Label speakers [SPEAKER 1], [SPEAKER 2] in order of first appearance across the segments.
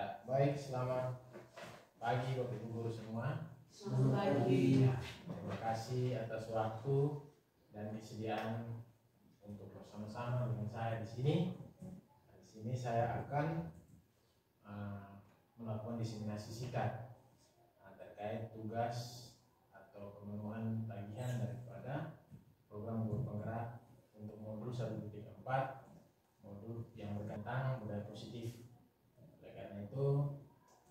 [SPEAKER 1] Ya, baik, selamat pagi Bapak Ibu guru semua.
[SPEAKER 2] Selamat pagi.
[SPEAKER 1] Ya, terima kasih atas waktu dan kesediaan untuk bersama-sama dengan saya di sini. Di sini saya akan melakukan diseminasi singkat terkait tugas atau pemenuhan tagihan daripada program guru penggerak untuk modul 1.4, modul yang berkaitan budaya positif. Oleh karena itu,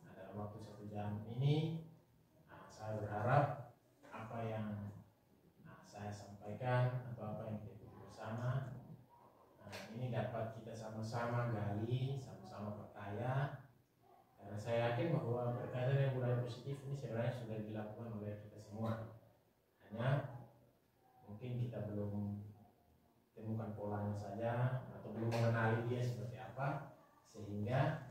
[SPEAKER 1] dalam waktu 1 jam ini, saya berharap apa yang saya sampaikan atau apa yang kita bersama ini dapat kita sama-sama gali, sama-sama percaya. Karena saya yakin bahwa berkaitan dengan budaya positif ini sebenarnya sudah dilakukan oleh kita semua. Hanya mungkin kita belum temukan polanya saja atau belum mengenali dia seperti apa, sehingga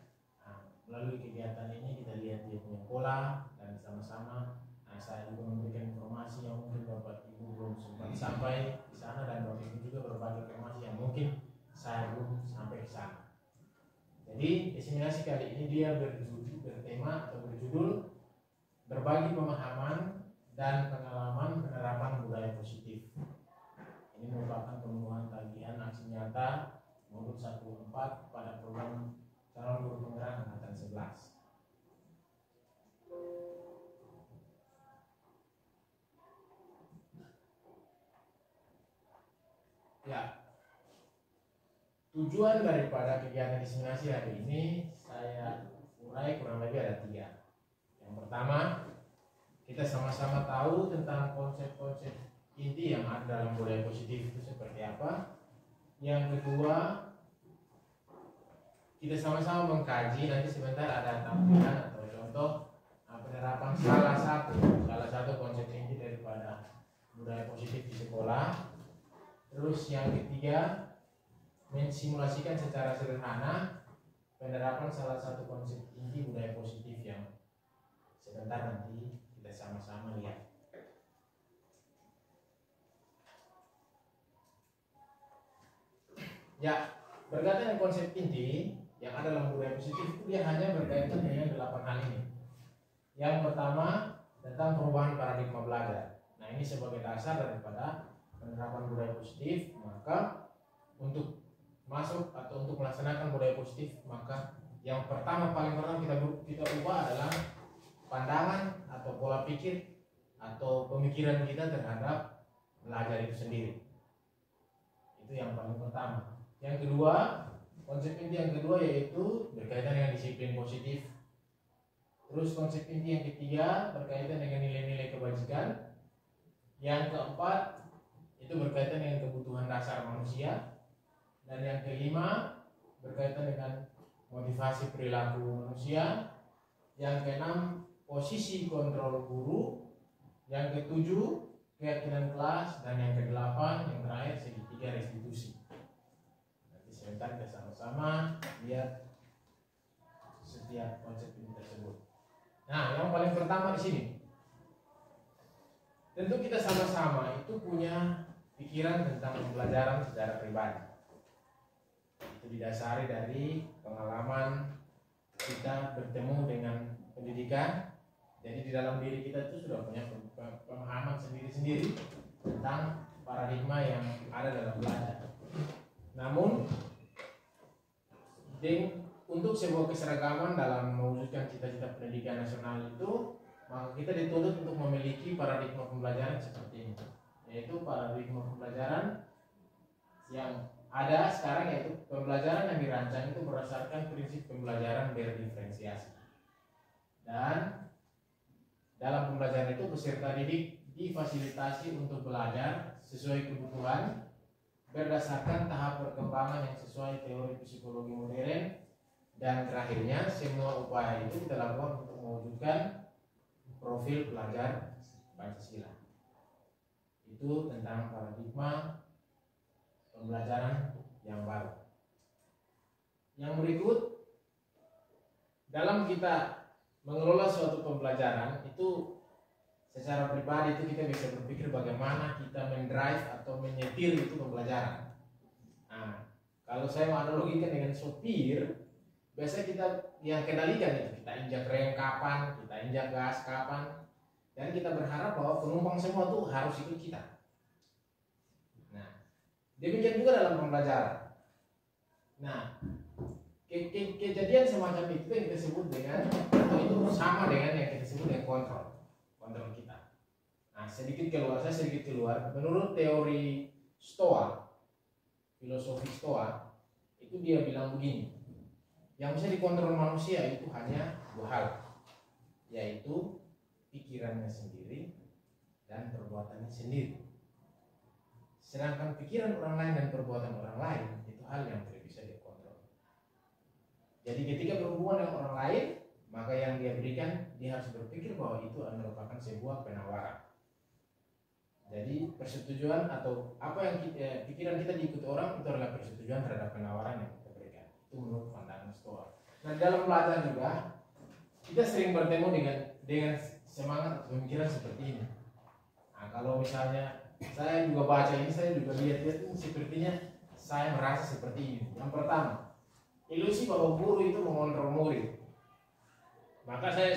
[SPEAKER 1] melalui kegiatan ini kita lihat dia punya pola dan sama-sama saya juga memberikan informasi yang mungkin Bapak Ibu belum sempat sampai di sana, dan Bapak Ibu juga berbagi informasi yang mungkin saya belum sampai ke sana. Jadi diseminasi kali ini dia bertema atau berjudul berbagi pemahaman dan pengalaman penerapan budaya positif. Ini merupakan pemenuhan tagihan aksi nyata modul 1.4 pada program calon guru penggerak angkatan 11. Ya, tujuan daripada kegiatan diseminasi hari ini saya urai kurang lebih ada 3. Yang pertama, kita sama-sama tahu tentang konsep-konsep inti yang ada dalam budaya positif itu seperti apa. Yang kedua, kita sama-sama mengkaji, nanti sebentar ada tampilan atau contoh penerapan salah satu konsep inti daripada budaya positif di sekolah. Terus yang ketiga, mensimulasikan secara sederhana penerapan salah satu konsep inti budaya positif yang sebentar nanti kita sama-sama lihat. Ya, berkaitan dengan konsep inti yang ada dalam budaya positif itu dia hanya berkaitan dengan 8 hal ini. Yang pertama tentang perubahan paradigma belajar. Nah, ini sebagai dasar daripada penerapan budaya positif. Maka untuk masuk atau untuk melaksanakan budaya positif, maka yang paling pertama kita ubah adalah pandangan atau pola pikir atau pemikiran kita terhadap belajar itu sendiri. Itu yang paling pertama. Yang kedua, konsep inti yang kedua yaitu berkaitan dengan disiplin positif. Terus konsep inti yang ketiga berkaitan dengan nilai-nilai kebajikan. Yang keempat itu berkaitan dengan kebutuhan dasar manusia. Dan yang kelima berkaitan dengan motivasi perilaku manusia. Yang keenam posisi kontrol guru. Yang ketujuh keyakinan kelas. Dan yang kedelapan yang terakhir segitiga restitusi. Nanti sebentar kita sama-sama lihat setiap konsep ini tersebut. Nah, yang paling pertama di sini, tentu kita sama-sama itu punya pikiran tentang pembelajaran secara pribadi. Itu didasari dari pengalaman kita bertemu dengan pendidikan. Jadi di dalam diri kita itu sudah punya pemahaman sendiri-sendiri tentang paradigma yang ada dalam belajar. Namun untuk sebuah keseragaman dalam mewujudkan cita-cita pendidikan nasional itu, maka kita dituntut untuk memiliki paradigma pembelajaran seperti ini, yaitu paradigma pembelajaran yang ada sekarang, yaitu pembelajaran yang dirancang itu berdasarkan prinsip pembelajaran berdiferensiasi. Dan dalam pembelajaran itu peserta didik difasilitasi untuk belajar sesuai kebutuhan berdasarkan tahap perkembangan yang sesuai teori psikologi modern. Dan terakhirnya, semua upaya itu kita lakukan untuk mewujudkan profil pelajar Pancasila. Itu tentang paradigma pembelajaran yang baru. Yang berikut, dalam kita mengelola suatu pembelajaran itu secara pribadi itu kita bisa berpikir bagaimana kita mendrive atau menyetir itu pembelajaran. Nah, kalau saya menganalogikan dengan sopir, biasanya kita yang kendalikan itu, kita injak rem kapan, kita injak gas kapan, dan kita berharap bahwa penumpang semua tuh harus ikut kita. Nah, demikian juga dalam pembelajaran. Nah, kejadian semacam itu yang kita sebut dengan, atau itu sama dengan yang kita sebut dengan kontrol kita. Nah, saya sedikit keluar. Menurut teori Stoa, filosofi Stoa, itu dia bilang begini, yang bisa dikontrol manusia itu hanya dua hal, yaitu pikirannya sendiri dan perbuatannya sendiri. Sedangkan pikiran orang lain dan perbuatan orang lain itu hal yang tidak bisa dikontrol. Jadi ketika berhubungan dengan orang lain, maka yang dia berikan, dia harus berpikir bahwa itu merupakan sebuah penawaran. Jadi persetujuan atau apa yang pikiran kita diikuti orang itu adalah persetujuan terhadap penawaran yang kita berikan. Itu menurut pandangan Stoa. Nah, dalam belajar juga kita sering bertemu dengan semangat atau pemikiran seperti ini. Nah, kalau misalnya saya juga baca ini, saya juga lihat sepertinya saya merasa seperti ini. Yang pertama, ilusi bahwa guru itu mengontrol murid. Maka saya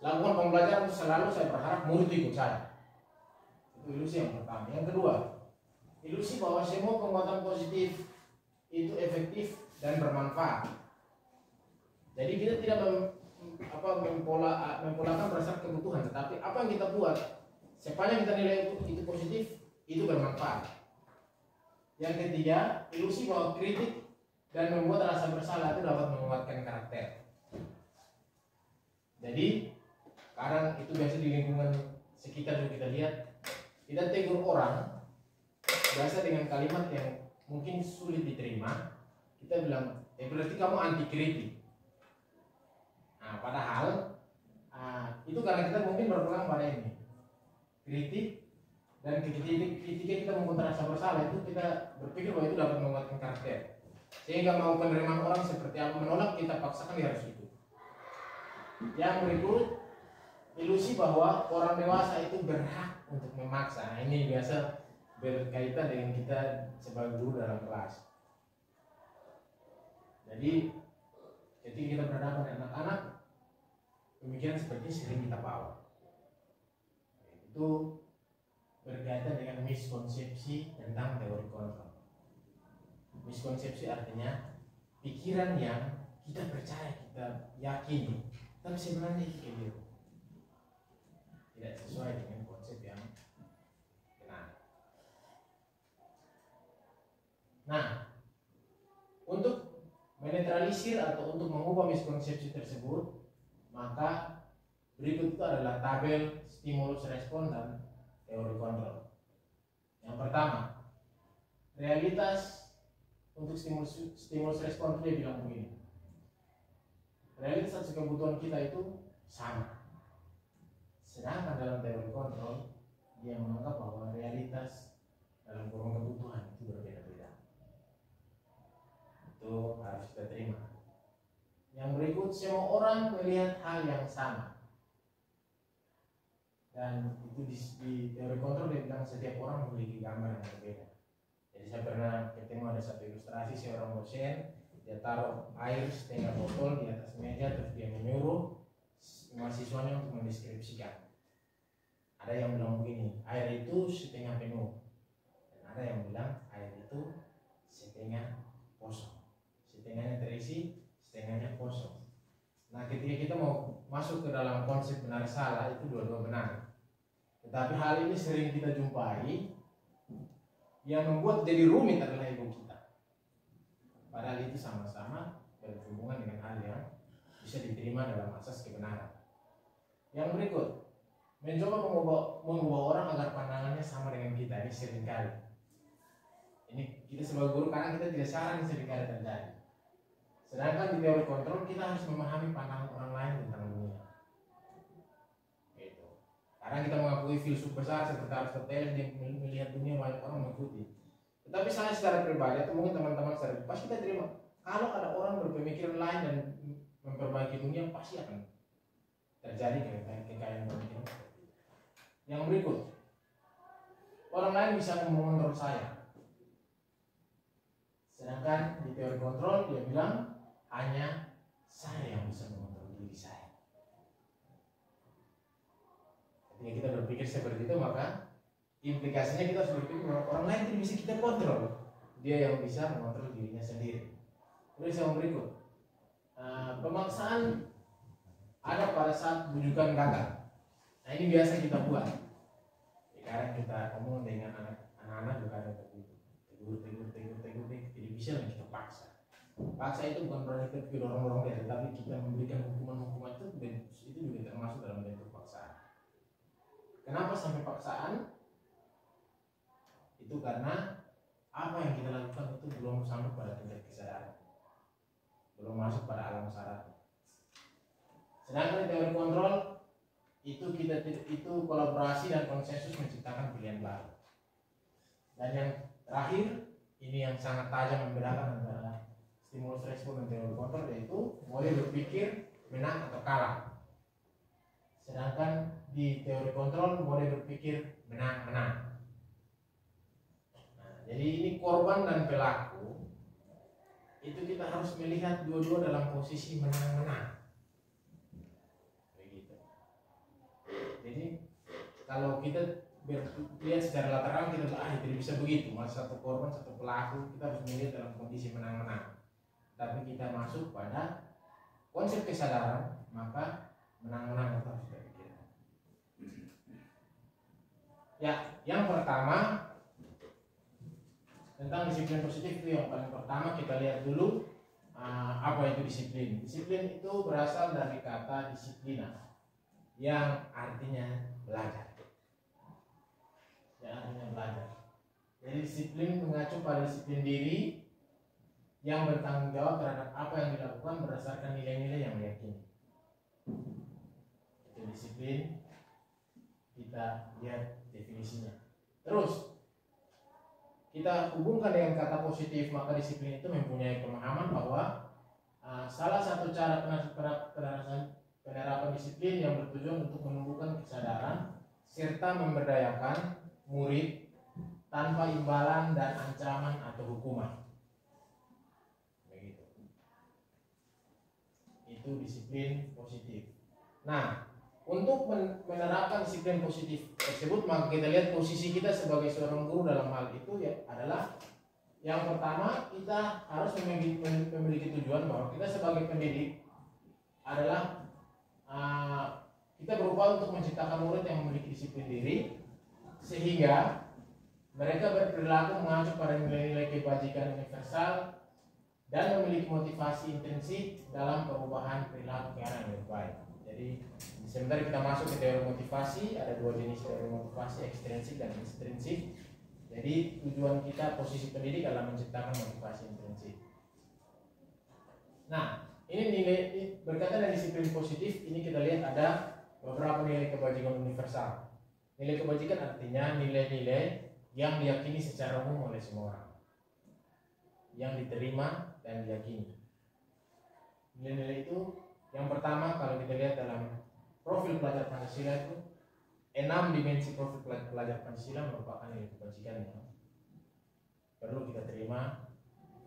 [SPEAKER 1] lakukan pembelajaran selalu saya berharap murid ikut saya. Itu ilusi yang pertama. Yang kedua, ilusi bahwa semua penguatan positif itu efektif dan bermanfaat. Jadi kita tidak mempolakan berdasarkan kebutuhan, tetapi apa yang kita buat sepanjang kita nilai itu positif, itu bermanfaat. Yang ketiga, ilusi bahwa kritik dan membuat rasa bersalah itu dapat menguatkan karakter. Jadi kadang itu biasa di lingkungan sekitar juga kita lihat, kita tegur orang biasa dengan kalimat yang mungkin sulit diterima. Kita bilang, berarti kamu anti kritik. Nah, padahal itu karena kita mungkin berpegang pada ini kritik, dan ketika kita membuat rasa bersalah itu kita berpikir bahwa itu dapat menguatkan karakter, sehingga mau penerimaan orang seperti apa menolak kita paksakan dia harus itu. Yang berikut, ilusi bahwa orang dewasa itu berhak untuk memaksa. Nah, ini biasa berkaitan dengan kita sebagai guru dalam kelas. Jadi ketika kita berhadapan dengan anak-anak, pemikiran seperti ini sering kita bawa. Itu berkaitan dengan miskonsepsi tentang teori kontrol. Miskonsepsi artinya pikiran yang kita percaya, kita yakini, tapi sebenarnya itu keliru, tidak sesuai dengan konsep yang benar. Nah, untuk menetralisir atau untuk mengubah miskonsepsi tersebut, maka berikut itu adalah tabel stimulus respon dan teori kontrol. Yang pertama, realitas untuk stimulus respon dia bilang begini, realitas atas kebutuhan kita itu sama. Sedangkan dalam teori kontrol dia menganggap bahwa realitas dalam kurung kebutuhan itu berbeda-beda. Itu harus kita terima. Yang berikut, semua orang melihat hal yang sama. Dan itu di teori kontrol dia bilang setiap orang memiliki gambar yang berbeda. Jadi saya pernah ketemu ada satu ilustrasi seorang dosen, dia taruh air setengah botol di atas meja, terus dia menyuruh mahasiswanya untuk mendeskripsikan. Ada yang bilang begini, air itu setengah penuh, dan ada yang bilang air itu setengah kosong, setengahnya terisi, setengahnya kosong. Nah, ketika kita mau masuk ke dalam konsep benar salah, itu dua-dua benar. Tetapi hal ini sering kita jumpai, yang membuat jadi rumit adalah ego kita. Padahal itu sama-sama berhubungan dengan hal yang bisa diterima dalam asas kebenaran. Yang berikut, mencoba mengubah orang agar pandangannya sama dengan kita, ini seringkali. Ini kita sebagai guru karena kita tidak saran seringkali terjadi. Sedangkan di teori kontrol kita harus memahami pandangan orang lain tentang dunia. Gitu. Karena kita mengakui filsuf besar seperti Aristoteles yang melihat dunia banyak orang mengikuti. Tetapi saya secara pribadi atau mungkin teman-teman secara pasti kita terima kalau ada orang berpemikiran lain dan memperbaiki dunia, pasti akan terjadi kekayaan pemikiran. Yang berikut, orang lain bisa mengontrol saya. Sedangkan di teori kontrol dia bilang hanya saya yang bisa mengontrol diri saya. Ketika kita berpikir seperti itu, maka implikasinya kita harus berpikir bahwa orang lain tidak bisa kita kontrol, dia yang bisa mengontrol dirinya sendiri. Terus yang berikut, pemaksaan ada pada saat bujukan gagal. Nah ini biasa kita buat. Sekarang kita ngomong dengan anak-anak juga ada begitu. Tegur, tidak bisa lagi kita paksa. Paksa itu bukan berarti kita dorong-dorong dia, tetapi kita memberikan hukuman-hukuman itu juga termasuk dalam bentuk paksaan. Kenapa sampai paksaan? Itu karena apa yang kita lakukan itu belum sampai pada tingkat kesadaran, belum masuk pada alam sadar. Sedangkan teori kontrol itu kolaborasi dan konsensus menciptakan pilihan baru. Dan yang terakhir, ini yang sangat tajam membedakan antara stimulus respon dan teori kontrol, yaitu boleh berpikir menang atau kalah. Sedangkan di teori kontrol boleh berpikir menang-menang. Nah, jadi ini korban dan pelaku itu kita harus melihat dua-dua dalam posisi menang-menang. Jadi kalau kita lihat secara lateral kita tidak bisa begitu, mas satu korban satu pelaku, kita harus melihat dalam kondisi menang-menang. Tapi kita masuk pada konsep kesadaran, maka menang-menang kita harus kita pikirkan. Ya, yang pertama tentang disiplin positif itu yang paling pertama kita lihat dulu apa itu disiplin. Disiplin itu berasal dari kata disiplina, yang artinya belajar. Jadi disiplin mengacu pada disiplin diri yang bertanggung jawab terhadap apa yang dilakukan berdasarkan nilai-nilai yang diyakini. Itu disiplin, kita lihat definisinya. Terus kita hubungkan dengan kata positif, maka disiplin itu mempunyai pemahaman bahwa salah satu cara penerapan disiplin yang bertujuan untuk menumbuhkan kesadaran serta memberdayakan murid tanpa imbalan dan ancaman atau hukuman. Begitu. Itu disiplin positif. Nah, untuk menerapkan disiplin positif tersebut, maka kita lihat posisi kita sebagai seorang guru dalam hal itu ya adalah yang pertama, kita harus memiliki tujuan bahwa kita sebagai pendidik adalah kita berupaya untuk menciptakan murid yang memiliki disiplin diri sehingga mereka berperilaku mengacu pada nilai-nilai kebajikan universal dan memiliki motivasi intrinsik dalam perubahan perilaku ke arah yang lebih baik. Jadi sebentar kita masuk ke teori motivasi, ada dua jenis teori motivasi, ekstrinsik dan intrinsik. Jadi tujuan kita posisi pendidik adalah menciptakan motivasi intrinsik. Nah, ini nilai berkaitan dengan disiplin positif, ini kita lihat ada beberapa nilai kebajikan universal. Nilai kebajikan artinya nilai-nilai yang diyakini secara umum oleh semua orang, yang diterima dan diyakini. Nilai-nilai itu yang pertama kalau kita lihat dalam profil pelajar Pancasila itu 6 dimensi profil pelajar Pancasila merupakan nilai kebajikan yang perlu kita terima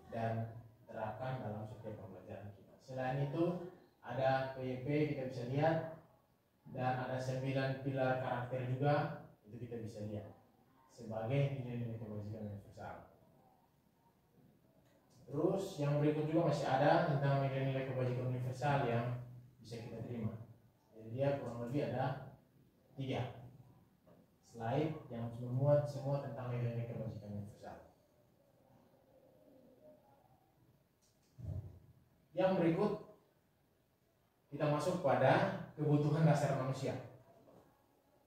[SPEAKER 1] dan terapkan dalam setiap pembelajaran kita. Selain itu ada PYP kita bisa lihat, dan ada 9 pilar karakter juga, itu kita bisa lihat sebagai nilai-nilai kebajikan universal. Terus yang berikut juga masih ada tentang nilai-nilai kebajikan universal yang bisa kita terima. Jadi dia kurang lebih ada 3 slide yang memuat semua tentang nilai-nilai kebajikan universal. Yang berikut kita masuk pada kebutuhan dasar manusia.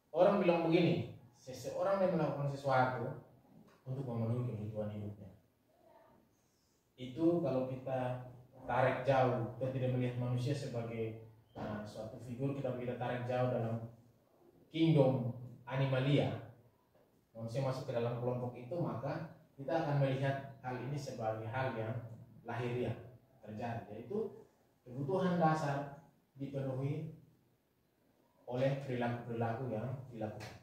[SPEAKER 1] Orang bilang begini, seseorang yang melakukan sesuatu untuk memenuhi kebutuhan hidupnya. Itu kalau kita tarik jauh, kita tidak melihat manusia sebagai suatu figur, kita tarik jauh dalam kingdom animalia, manusia masuk ke dalam kelompok itu, maka kita akan melihat hal ini sebagai hal yang lahiriah terjadi, yaitu kebutuhan dasar dipenuhi oleh perilaku-perilaku yang dilakukan.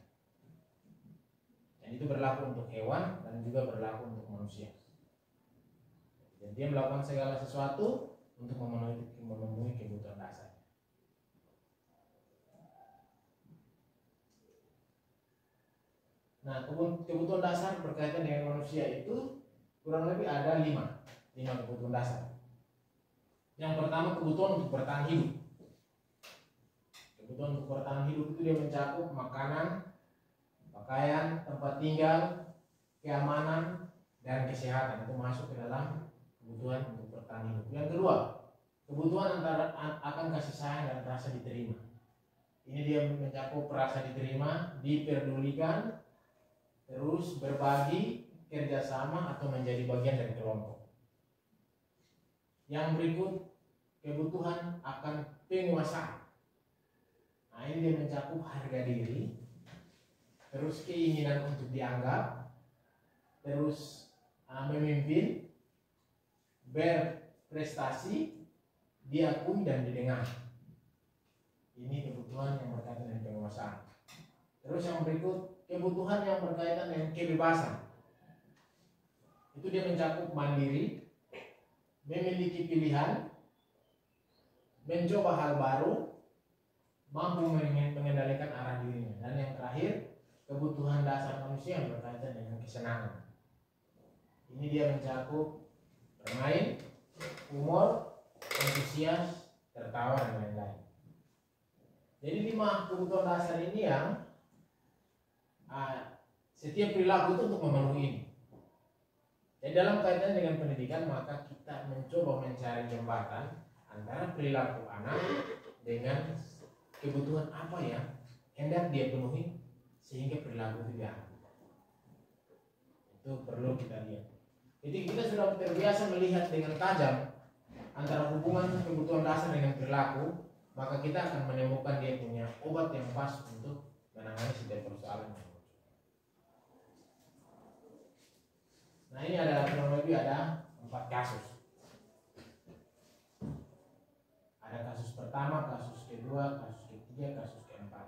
[SPEAKER 1] Dan itu berlaku untuk hewan dan juga berlaku untuk manusia. Dan dia melakukan segala sesuatu untuk memenuhi kebutuhan dasar. Nah, kebutuhan dasar berkaitan dengan manusia itu kurang lebih ada lima kebutuhan dasar. Yang pertama, kebutuhan untuk bertahan hidup. Kebutuhan untuk bertahan hidup itu dia mencakup makanan, pakaian, tempat tinggal, keamanan, dan kesehatan. Itu masuk ke dalam kebutuhan untuk bertahan hidup. Yang kedua, kebutuhan antara akan kasih sayang dan rasa diterima. Ini dia mencakup rasa diterima, diperdulikan, terus berbagi, kerjasama, atau menjadi bagian dari kelompok. Yang berikut, kebutuhan akan penguasaan. Nah, ini dia mencakup harga diri, terus keinginan untuk dianggap, terus memimpin, berprestasi, diakui dan didengar. Ini kebutuhan yang berkaitan dengan penguasaan. Terus yang berikut, kebutuhan yang berkaitan dengan kebebasan. Itu dia mencakup mandiri, memiliki pilihan, mencoba hal baru, mampu mengendalikan arah dirinya. Dan yang terakhir, kebutuhan dasar manusia yang berkaitan dengan kesenangan. Ini dia mencakup bermain, humor, antusias, tertawa, dan lain-lain. Jadi 5 kebutuhan dasar ini yang setiap perilaku itu untuk memenuhi ini. Jadi dalam kaitan dengan pendidikan, maka kita mencoba mencari jembatan antara perilaku anak dengan kebutuhan apa yang hendak dia penuhi sehingga perilaku itu diambil. Itu perlu kita lihat. Jadi kita sudah terbiasa melihat dengan tajam antara hubungan kebutuhan dasar dengan perilaku, maka kita akan menemukan dia punya obat yang pas untuk menangani setiap persoalan. Nah, ini ada kurang lebih ada 4 kasus. Ada kasus pertama, kasus kedua, kasus ketiga, kasus keempat.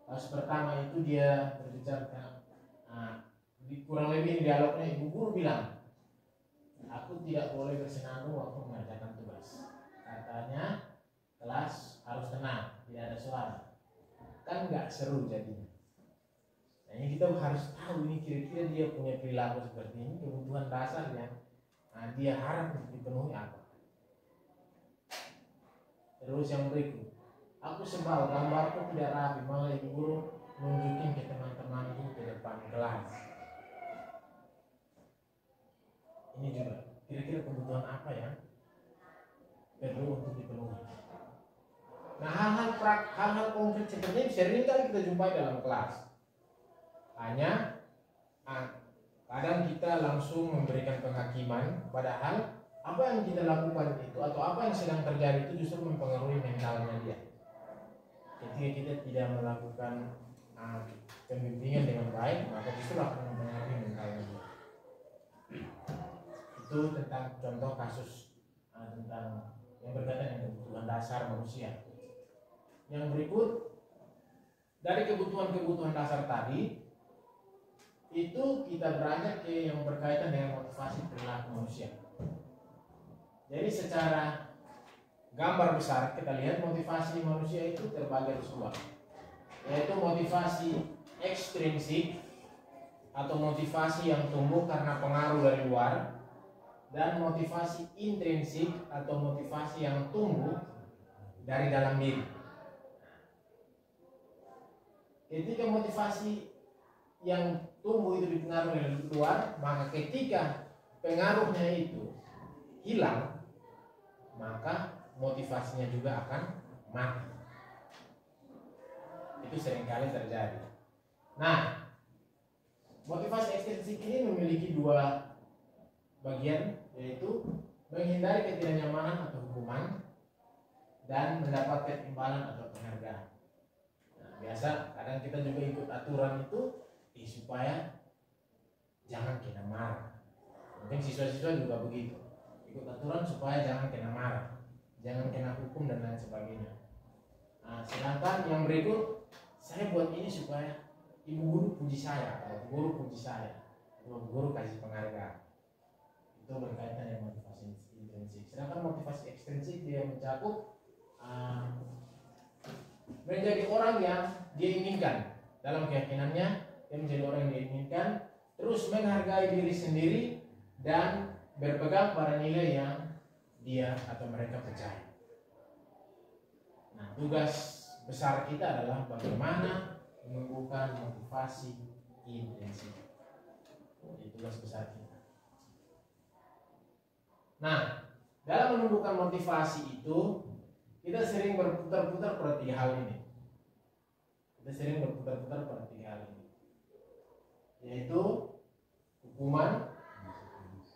[SPEAKER 1] Kasus pertama itu dia berbicara kurang lebih dialognya ibu guru bilang, aku tidak boleh bersenandung waktu mengerjakan tugas. Katanya kelas harus tenang, tidak ada suara. Kan nggak seru jadinya. Nah, ini kita harus tahu ini kira-kira dia punya perilaku seperti ini, kebutuhan dasar yang dia harap untuk dipenuhi apa. Terus yang berikut, aku sebal gambarku tidak rapi, malah ibu guru nunjukin ke teman-temanku ke depan kelas. Ini juga kira-kira kebutuhan apa ya perlu untuk dipenuhi. Nah, hal-hal konkret seperti ini sering kali kita jumpai dalam kelas. Hanya kadang kita langsung memberikan penghakiman, padahal apa yang kita lakukan itu atau apa yang sedang terjadi itu justru mempengaruhi mentalnya dia. Ketika kita tidak melakukan pembimbingan dengan baik, maka justru akan mempengaruhi mentalnya dia. Itu tentang contoh kasus tentang yang berkaitan dengan kebutuhan dasar manusia. Yang berikut, dari kebutuhan-kebutuhan dasar tadi itu kita beranjak ke yang berkaitan dengan motivasi perilaku manusia. Jadi secara gambar besar kita lihat motivasi manusia itu terbagi atas 2, yaitu motivasi ekstrinsik atau motivasi yang tumbuh karena pengaruh dari luar, dan motivasi intrinsik atau motivasi yang tumbuh dari dalam diri. Ketika motivasi yang tumbuh itu dipengaruhi dari luar, maka ketika pengaruhnya itu hilang, maka motivasinya juga akan mati. Itu seringkali terjadi. Nah, motivasi ekstrinsik ini memiliki 2 bagian, yaitu menghindari ketidaknyamanan atau hukuman dan mendapatkan imbalan atau penghargaan. Nah, biasa kadang kita juga ikut aturan itu supaya jangan kena marah. Mungkin siswa-siswa juga begitu, ikut aturan supaya jangan kena marah, jangan kena hukum dan lain sebagainya. Nah, sedangkan yang berikut, saya buat ini supaya ibu guru puji saya, atau guru puji saya, atau guru kasih penghargaan. Itu berkaitan dengan motivasi intrinsik. Sedangkan motivasi motivasi ekstrinsik dia mencakup menjadi orang yang dia inginkan dalam keyakinannya, dia menjadi orang yang dia inginkan, terus menghargai diri sendiri dan berpegang pada nilai yang dia atau mereka percaya. Nah, tugas besar kita adalah bagaimana menumbuhkan motivasi intrinsik. Itu tugas besar kita. Nah, dalam menumbuhkan motivasi itu kita sering berputar-putar pada tiga hal ini. Yaitu hukuman,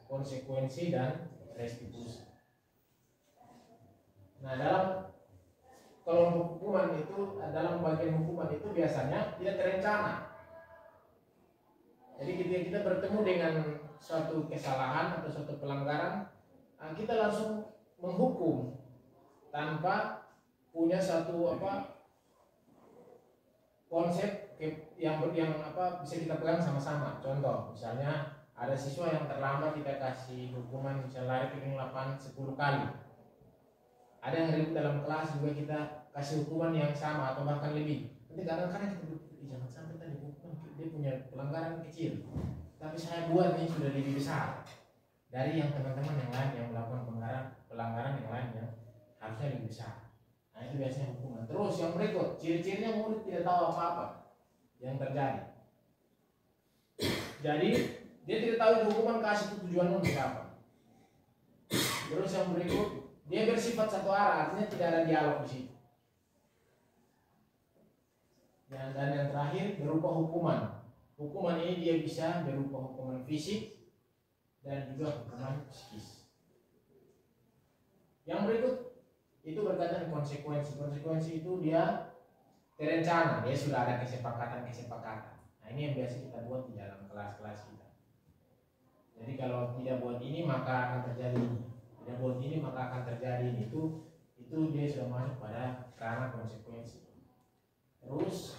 [SPEAKER 1] konsekuensi, dan restitusi. Nah, dalam kelompok hukuman itu, dalam bagian hukuman itu biasanya tidak terencana. Jadi ketika kita bertemu dengan suatu kesalahan atau suatu pelanggaran, kita langsung menghukum tanpa punya satu konsep yang bisa kita pegang sama-sama. Contoh, misalnya ada siswa yang terlambat, kita kasih hukuman misalnya lari piring 8-10 kali. Ada yang ribut dalam kelas, juga kita kasih hukuman yang sama atau bahkan lebih. Nanti kadang-kadang kita berpikir, jangan sampai tadi hukuman dia punya pelanggaran kecil, tapi saya buat ini sudah lebih besar dari yang teman-teman yang lain yang melakukan pelanggaran yang lain yang harusnya lebih besar. Nah, itu biasanya hukuman. Terus yang berikut, ciri-cirinya murid tidak tahu apa-apa yang terjadi. Jadi dia tidak tahu itu hukuman kasih itu tujuannya untuk apa. Terus yang berikut, dia bersifat satu arah, artinya tidak ada dialog di situ. Dan yang terakhir berupa hukuman. Hukuman ini dia bisa berupa hukuman fisik dan juga hukuman psikis. Yang berikut itu berkaitan konsekuensi. Konsekuensi itu dia terencana, dia sudah ada kesepakatan. Nah, ini yang biasa kita buat di dalam kelas-kelas kita. Jadi kalau tidak buat ini maka akan terjadi ini, tidak buat ini maka akan terjadi ini. Itu dia sudah masuk pada ranah konsekuensi. Terus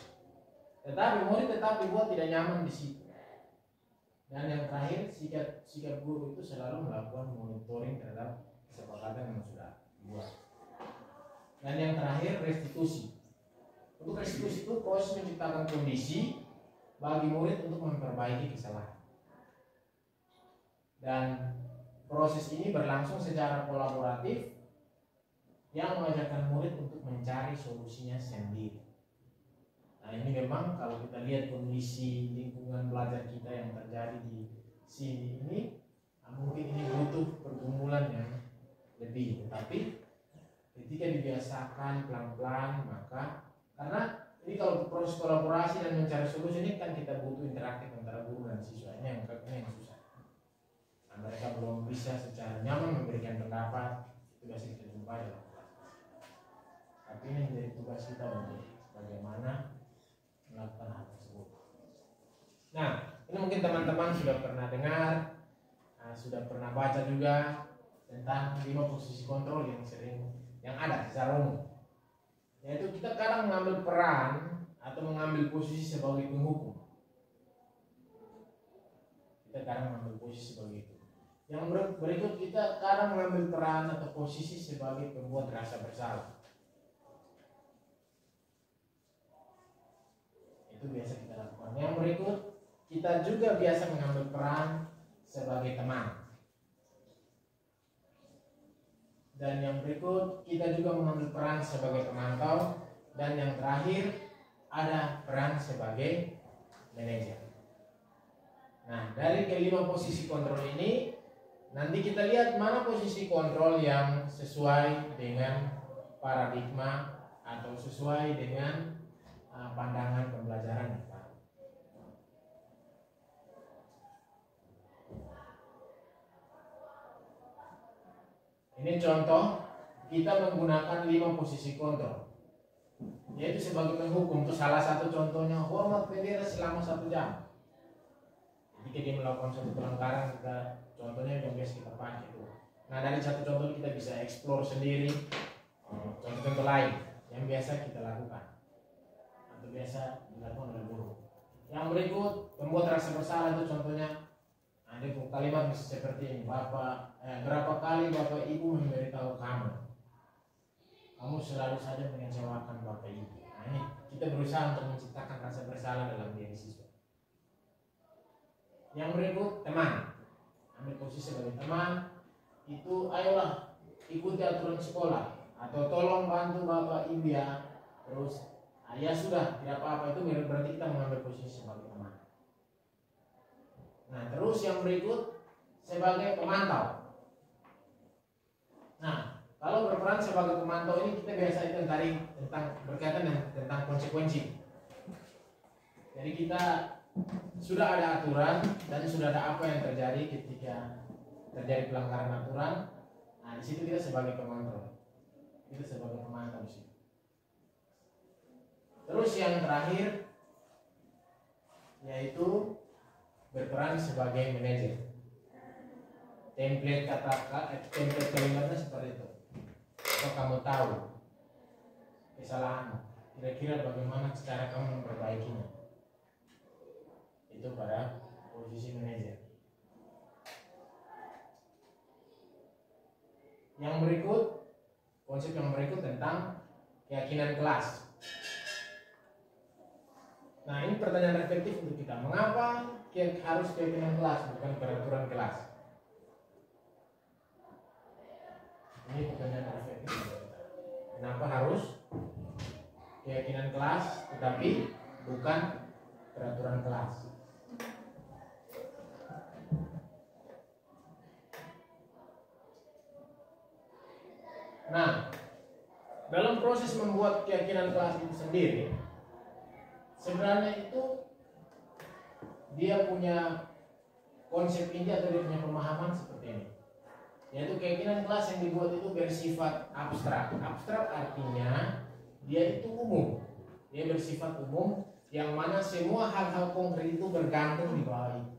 [SPEAKER 1] tetapi murid tetap dibuat tidak nyaman di situ. Dan yang terakhir, sikap guru itu selalu melakukan monitoring terhadap kesepakatan yang sudah dibuat. Dan yang terakhir, restitusi. Untuk restitusi itu proses menciptakan kondisi bagi murid untuk memperbaiki kesalahan. Dan proses ini berlangsung secara kolaboratif yang mengajarkan murid untuk mencari solusinya sendiri. Nah, ini memang kalau kita lihat kondisi lingkungan belajar kita yang terjadi di sini ini, mungkin ini butuh pergumulan yang lebih. Tetapi ketika dibiasakan pelan-pelan, maka karena ini kalau proses kolaborasi dan mencari solusi ini kan kita butuh interaktif antara guru dan siswa. Ini yang susah. Nah, mereka belum bisa secara nyaman memberikan pendapat, itu biasa kita jumpai dalam kelas. Tapi ini menjadi tugas kita untuk bagaimana melakukan hal tersebut. Nah, ini mungkin teman-teman sudah pernah dengar, sudah pernah baca juga tentang 5 posisi kontrol yang ada secara umum. Yaitu kita kadang mengambil peran atau mengambil posisi sebagai penghukum. Kita kadang mengambil posisi sebagai itu. Yang berikut, kita kadang mengambil peran atau posisi sebagai pembuat rasa bersalah. Itu biasa kita lakukan. Yang berikut, kita juga biasa mengambil peran sebagai teman. Dan yang berikut, kita juga mengambil peran sebagai pemantau. Dan yang terakhir, ada peran sebagai manajer. Nah, dari kelima posisi kontrol ini, nanti kita lihat mana posisi kontrol yang sesuai dengan paradigma atau sesuai dengan pandangan pembelajaran kita. Ini contoh kita menggunakan 5 posisi kontrol, yaitu sebagai penghukum. Itu salah satu contohnya, hormat bendera selama 1 jam. Jika dia melakukan suatu pelanggaran, kita contohnya yang biasa kita pakai itu. Nah, dari satu contoh kita bisa explore sendiri contoh-contoh lain yang biasa kita lakukan atau biasa dilakukan oleh guru. Yang berikut, membuat rasa bersalah itu contohnya. Nah, Ada kalimat seperti ini, berapa kali Bapak Ibu memberitahu kamu selalu saja mengecewakan Bapak Ibu. Nah, ini kita berusaha untuk menciptakan rasa bersalah dalam diri siswa. Yang berikut, teman. Ambil posisi sebagai teman, itu ayolah ikuti aturan sekolah, atau tolong bantu Bapak Ibu ya. Terus ya sudah, tidak apa-apa, itu berarti kita mengambil posisi sebagai teman. Nah, terus yang berikut sebagai pemantau. Nah, kalau berperan sebagai pemantau ini kita biasa itu tentang berkaitan dengan tentang konsekuensi. Jadi kita sudah ada aturan dan sudah ada apa yang terjadi ketika terjadi pelanggaran aturan. Nah, di situ kita sebagai pemantau. Kita sebagai pemantau di situ. Terus yang terakhir yaitu berperan sebagai manajer. Template kalimatnya seperti itu. Kalau kamu tahu kesalahan, kira-kira bagaimana cara kamu memperbaikinya. Itu pada posisi manajer. Yang berikut, konsep yang berikut tentang keyakinan kelas. Nah, ini pertanyaan reflektif untuk kita. Mengapa harus keyakinan kelas bukan peraturan kelas? Ini pertanyaan reflektif untuk kita. Kenapa harus keyakinan kelas tetapi bukan peraturan kelas? Nah, dalam proses membuat keyakinan kelas itu sendiri, sebenarnya itu dia punya konsep inti atau dia punya pemahaman seperti ini, yaitu keyakinan kelas yang dibuat itu bersifat abstrak. Abstrak artinya dia itu umum, dia bersifat umum, yang mana semua hal-hal konkret itu bergantung di bawah itu.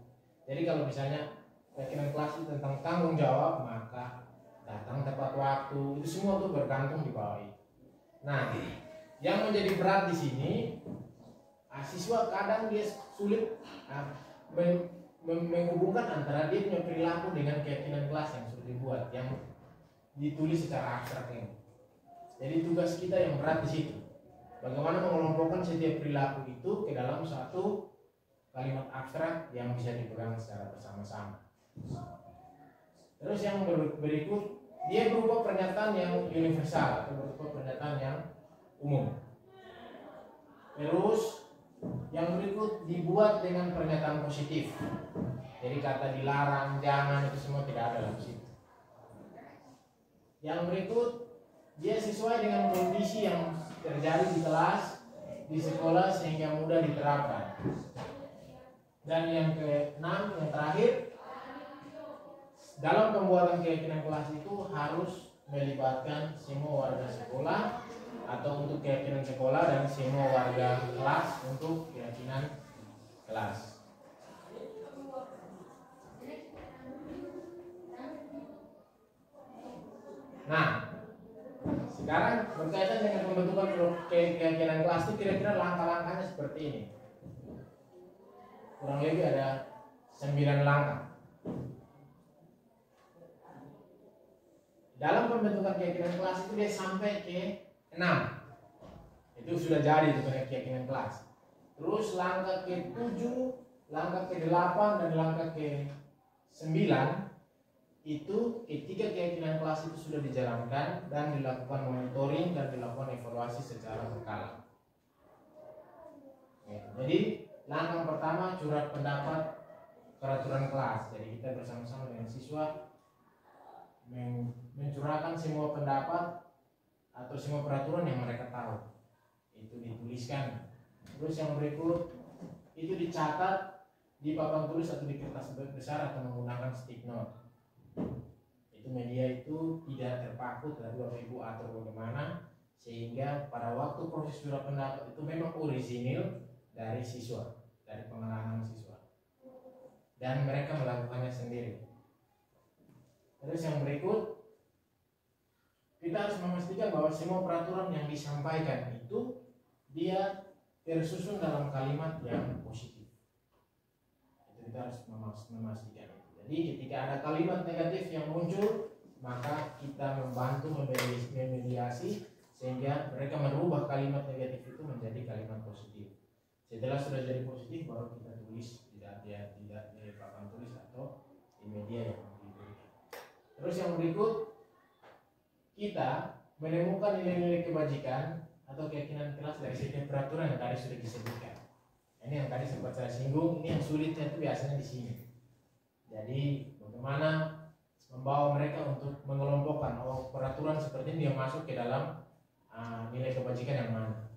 [SPEAKER 1] Jadi kalau misalnya keyakinan kelas itu tentang tanggung jawab, maka datang tepat waktu, itu semua tuh bergantung di bawah itu. Nah, yang menjadi berat di sini, siswa kadang dia sulit menghubungkan antara dia punya perilaku dengan keyakinan kelas yang sudah dibuat, yang ditulis secara abstrak ini. Jadi tugas kita yang berat di situ, bagaimana mengelompokkan setiap perilaku itu ke dalam satu kalimat abstrak yang bisa dipegang secara bersama-sama. Terus yang berikut, dia berupa pernyataan yang universal atau berupa pernyataan yang umum. Terus yang berikut dibuat dengan pernyataan positif. Jadi kata dilarang, jangan, itu semua tidak ada dalam situ. Yang berikut, dia sesuai dengan kondisi yang terjadi di kelas, di sekolah sehingga mudah diterapkan. Dan yang keenam, yang terakhir, dalam pembuatan keyakinan kelas itu harus melibatkan semua warga sekolah atau untuk keyakinan sekolah dan semua warga kelas untuk keyakinan kelas. Nah, sekarang berkaitan dengan pembentukan keyakinan kelas itu kira-kira langkah-langkahnya seperti ini. Kurang lebih ada 9 langkah. Dalam pembentukan keyakinan kelas itu dia sampai ke 6. Itu sudah jadi itu keyakinan kelas. Terus langkah ke-7, langkah ke-8 dan langkah ke-9 itu ketika keyakinan kelas itu sudah dijalankan dan dilakukan monitoring dan dilakukan evaluasi secara berkala. Jadi langkah pertama curhat pendapat peraturan kelas. Jadi kita bersama-sama dengan siswa mencurahkan semua pendapat atau semua peraturan yang mereka tahu, itu dituliskan. Terus yang berikut itu dicatat di papan tulis atau di kertas besar atau menggunakan stick note. Itu media itu tidak terpaku, tapi Bapak Ibu atur bagaimana sehingga pada waktu proses curah pendapat itu memang orisinil dari siswa, dari pengalaman siswa, dan mereka melakukannya sendiri. Terus yang berikut, kita harus memastikan bahwa semua peraturan yang disampaikan itu dia tersusun dalam kalimat yang positif. Itu kita harus memastikan itu. Jadi ketika ada kalimat negatif yang muncul, maka kita membantu memediasi sehingga mereka merubah kalimat negatif itu menjadi kalimat positif. Setelah sudah jadi positif, baru kita tulis tidak di papan tulis atau di media yang diberikan. Terus yang berikut, kita menemukan nilai-nilai kebajikan atau keyakinan kelas dari setiap peraturan yang tadi sudah disebutkan. Ini yang tadi sempat saya singgung, ini yang sulitnya itu biasanya di sini. Jadi bagaimana membawa mereka untuk mengelompokkan peraturan seperti ini yang masuk ke dalam nilai kebajikan yang mana,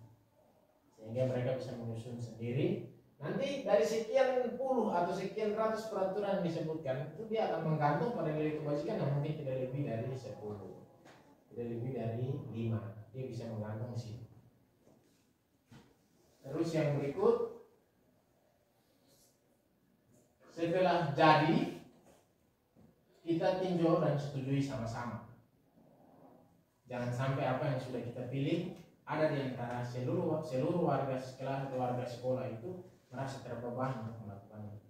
[SPEAKER 1] sehingga mereka bisa menyusun sendiri. Nanti dari sekian puluh atau sekian ratus peraturan yang disebutkan itu dia akan menggantung pada nilai kebajikan yang mungkin tidak lebih dari 10, tidak lebih dari 5. Dia bisa menggantung di sini. Terus yang berikut, setelah jadi kita tinjau dan setujui sama-sama. Jangan sampai apa yang sudah kita pilih ada di antara seluruh warga sekolah itu merasa terbeban untuk melakukannya.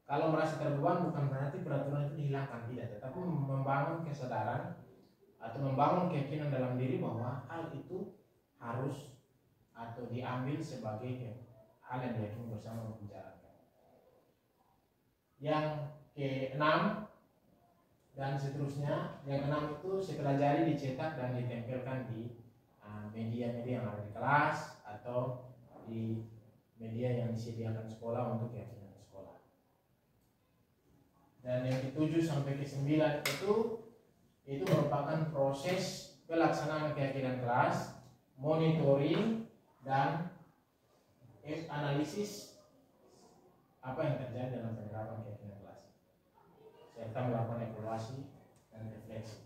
[SPEAKER 1] Kalau merasa terbeban bukan berarti peraturan itu dihilangkan, tidak, tetapi membangun kesadaran atau membangun keyakinan dalam diri bahwa hal itu harus atau diambil sebagai hal yang diyakini bersama untuk dijalankan. Yang ke-6 dan seterusnya, yang ke-6 itu setelah jadi dicetak dan ditempelkan di media-media yang ada di kelas atau di media yang disediakan sekolah untuk keyakinan sekolah. Dan yang ke-7 sampai ke-9 itu merupakan proses pelaksanaan keyakinan kelas, monitoring dan analisis apa yang terjadi dalam penerapan keyakinan kelas, serta melakukan evaluasi dan refleksi.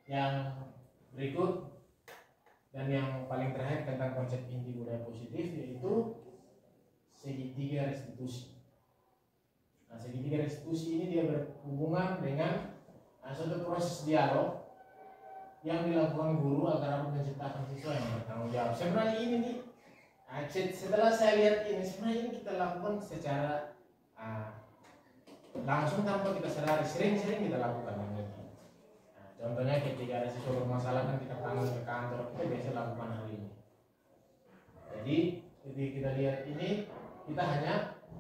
[SPEAKER 1] Yang berikut dan yang paling terakhir tentang konsep inti budaya positif yaitu segitiga restitusi. Nah, segitiga restitusi ini dia berhubungan dengan suatu proses dialog yang dilakukan guru agar dapat menciptakan siswa yang bertanggung jawab. Sebenarnya ini nih, setelah saya lihat ini, sebenarnya ini kita lakukan secara langsung tanpa kita sadari, sering-sering kita lakukan ini. Contohnya ketika ada siswa bermasalah kan kita panggil ke kantor, kita biasa lakukan hal ini. Jadi ketika kita lihat ini, kita hanya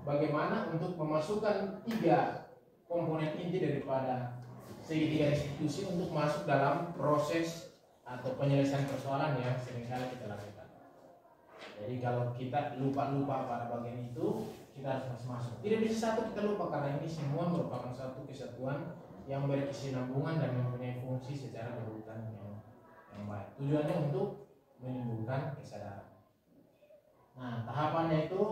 [SPEAKER 1] bagaimana untuk memasukkan 3 komponen inti daripada segitiga restitusi untuk masuk dalam proses atau penyelesaian persoalan yang seringkali kita lakukan. Jadi kalau kita lupa pada bagian itu, kita harus masuk. Tidak bisa satu kita lupa karena ini semua merupakan satu kesatuan yang berkesinambungan dan mempunyai fungsi secara berurutan yang baik. Tujuannya untuk menimbulkan kesadaran. Nah, tahapannya itu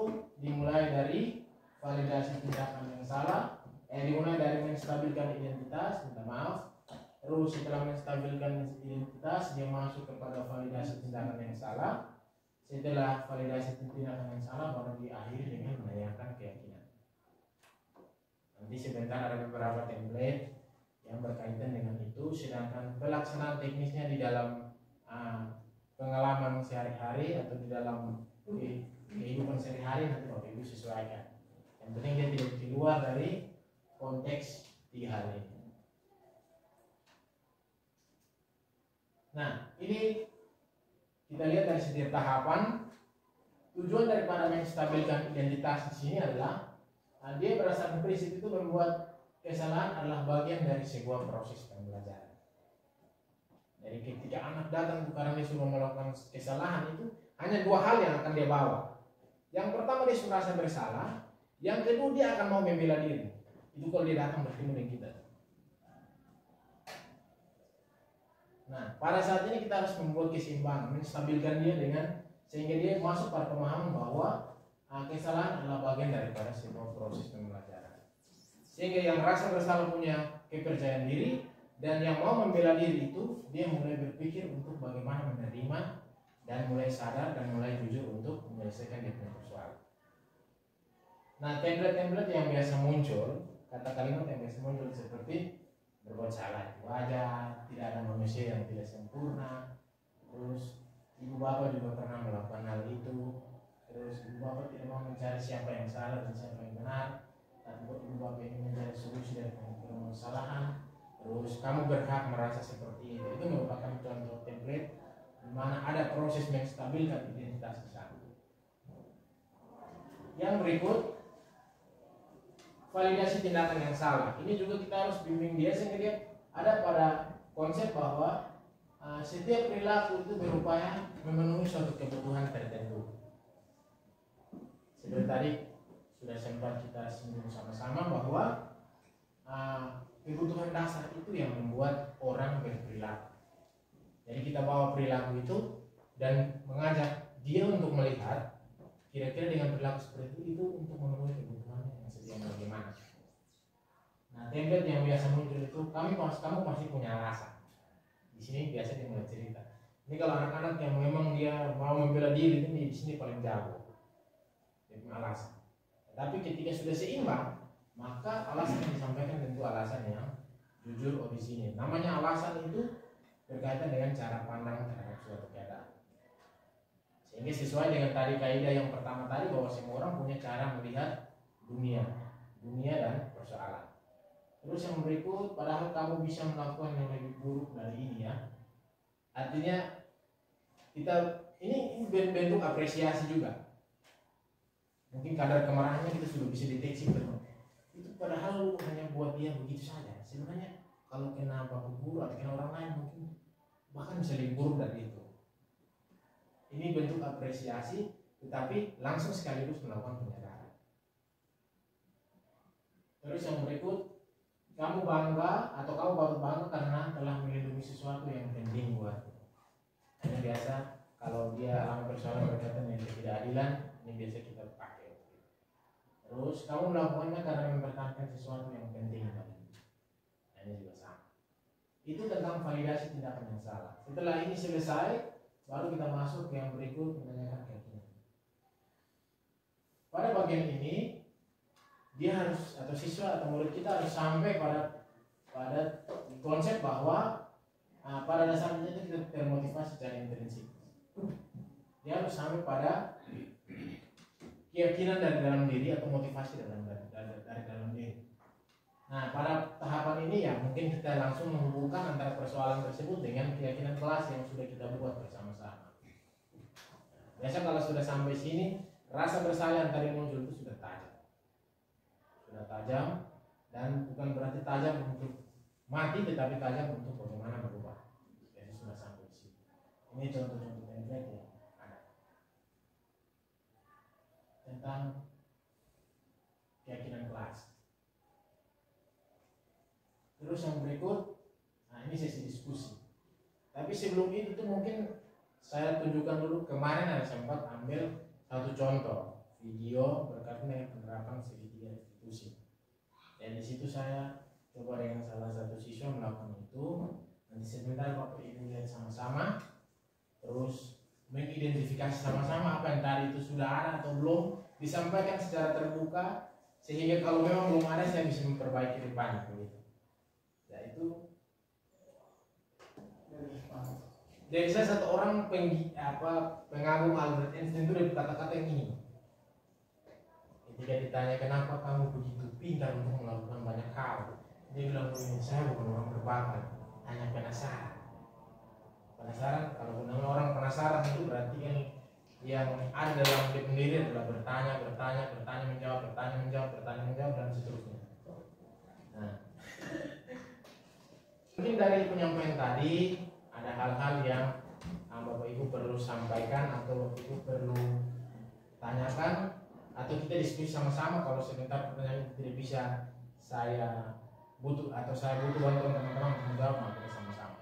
[SPEAKER 1] dimulai dari validasi tindakan yang salah, dimulai dari menstabilkan identitas, minta maaf. Terus setelah menstabilkan identitas, dia masuk kepada validasi tindakan yang salah. Setelah validasi tindakan yang salah, baru diakhiri dengan menanyakan keyakinan. Nanti sebentar ada beberapa template yang berkaitan dengan itu, sedangkan pelaksanaan teknisnya di dalam pengalaman sehari-hari atau di dalam kehidupan sehari-hari nanti Bapak Ibu sesuaikan. Yang penting dia tidak keluar dari konteks 3 hal ini. Nah, ini kita lihat dari setiap tahapan. Tujuan daripada menstabilkan identitas di sini adalah dia berdasarkan prinsip itu membuat kesalahan adalah bagian dari sebuah proses pembelajaran. Jadi ketika anak datang karena dia sudah melakukan kesalahan itu hanya 2 hal yang akan dia bawa. Yang pertama dia merasa bersalah, yang kedua dia akan mau membela diri. Itu kalau dia datang bertemu dengan kita. Nah, pada saat ini kita harus membuat keseimbangan, menstabilkan dia dengan sehingga dia masuk pada pemahaman bahwa kesalahan adalah bagian daripada sebuah proses pembelajaran. Sehingga yang rasa bersalah punya kepercayaan diri dan yang mau membela diri itu dia mulai berpikir untuk bagaimana menerima dan mulai sadar dan mulai jujur untuk menyelesaikan dia punya persoalan. Nah, template-template yang biasa muncul, kata kalimat yang biasa muncul seperti berbuat salah itu wajar, tidak ada manusia yang tidak sempurna, terus ibu bapak juga pernah melakukan hal itu, terus ibu bapak tidak mau mencari siapa yang salah dan siapa yang benar, tapi ibu bapak ingin mencari solusi dari permasalahan, terus kamu berhak merasa seperti itu merupakan contoh template di mana ada proses menstabilkan identitas di sana. Yang berikut, validasi tindakan yang salah. Ini juga kita harus bimbing dia sehingga dia ada pada konsep bahwa setiap perilaku itu berupaya memenuhi suatu kebutuhan tertentu. Seperti tadi sudah sempat kita singgung sama-sama bahwa kebutuhan dasar itu yang membuat orang berperilaku. Jadi kita bawa perilaku itu dan mengajak dia untuk melihat kira-kira dengan perilaku seperti itu untuk memenuhi kebutuhan yang sedianya bagaimana. Nah, template yang biasa muncul itu kamu pasti punya alasan. Di sini biasa dia mulai cerita. Ini kalau anak-anak yang memang dia mau membela diri ini di sini paling jago. Dia punya alasan. Tapi ketika sudah seimbang, maka alasan yang disampaikan tentu alasan yang jujur orisinil. Namanya alasan itu berkaitan dengan cara pandang terhadap suatu keadaan. Sehingga sesuai dengan tadi kaidah yang pertama tadi bahwa semua orang punya cara melihat dunia dan persoalan. Terus yang berikut, padahal kamu bisa melakukan yang lebih buruk dari ini ya. Artinya kita ini bentuk apresiasi juga. Mungkin kadar kemarahannya kita sudah bisa deteksi betul. Itu padahal lu hanya buat dia begitu saja. Sebenarnya kalau kena bapak guru atau kena orang lain mungkin bahkan bisa lebih buruk dari itu. Ini bentuk apresiasi, tetapi langsung sekaligus melakukan penyadaran. Terus yang berikut, kamu bangga atau kamu baru bangga karena telah melindungi sesuatu yang penting buatmu. Ini biasa kalau dia alami persoalan berkaitan dengan ketidakadilan, ini biasa kita pakai. Terus kamu melakukannya karena mempertahankan sesuatu yang penting bagimu. Nah, ini juga sama. Itu tentang validasi tindakan yang salah. Setelah ini selesai, baru kita masuk ke yang berikut, menanyakan keyakinan. Pada bagian ini dia harus atau siswa atau murid kita harus sampai pada konsep bahwa pada dasarnya itu kita termotivasi secara intrinsik. Dia harus sampai pada keyakinan dari dalam diri atau motivasi dari dalam diri. Nah, pada tahapan ini ya mungkin kita langsung menghubungkan antara persoalan tersebut dengan keyakinan kelas yang sudah kita buat bersama-sama. Biasa kalau sudah sampai sini, rasa bersalah yang tadi muncul itu sudah tajam dan bukan berarti tajam untuk mati, tetapi tajam untuk bagaimana berubah. Jadi sudah sampai di sini. Ini contoh-contoh template yang ada tentang keyakinan kelas. Terus yang berikut, nah ini sesi diskusi. Tapi sebelum itu tuh mungkin saya tunjukkan dulu, kemarin ada sempat ambil satu contoh video berkaitan dengan penerapan segitiga institusi. Dan di situ saya coba dengan salah satu siswa melakukan itu. Nanti sebentar Bapak Ibu lihat sama-sama, terus mengidentifikasi sama-sama apa yang tadi itu sudah ada atau belum, disampaikan secara terbuka sehingga kalau memang belum ada saya bisa memperbaiki depannya begitu. Yaitu dari saya satu orang pengagum Albert Einstein itu dari kata-kata yang ini. Ketika ditanya kenapa kamu begitu pintar untuk melakukan banyak hal, dia bilang begini, saya bukan orang berbakat, hanya penasaran. Penasaran, kalau namanya orang penasaran itu berarti kan yang ada dalam diri sendiri adalah bertanya menjawab dan seterusnya. Nah, mungkin dari penyampaian tadi ada hal-hal yang Bapak Ibu perlu sampaikan atau Bapak Ibu perlu tanyakan, atau kita diskusi sama-sama. Kalau sebentar pertanyaan itu tidak bisa saya butuh bantuan teman-teman untuk menjawab, maka kita sama-sama.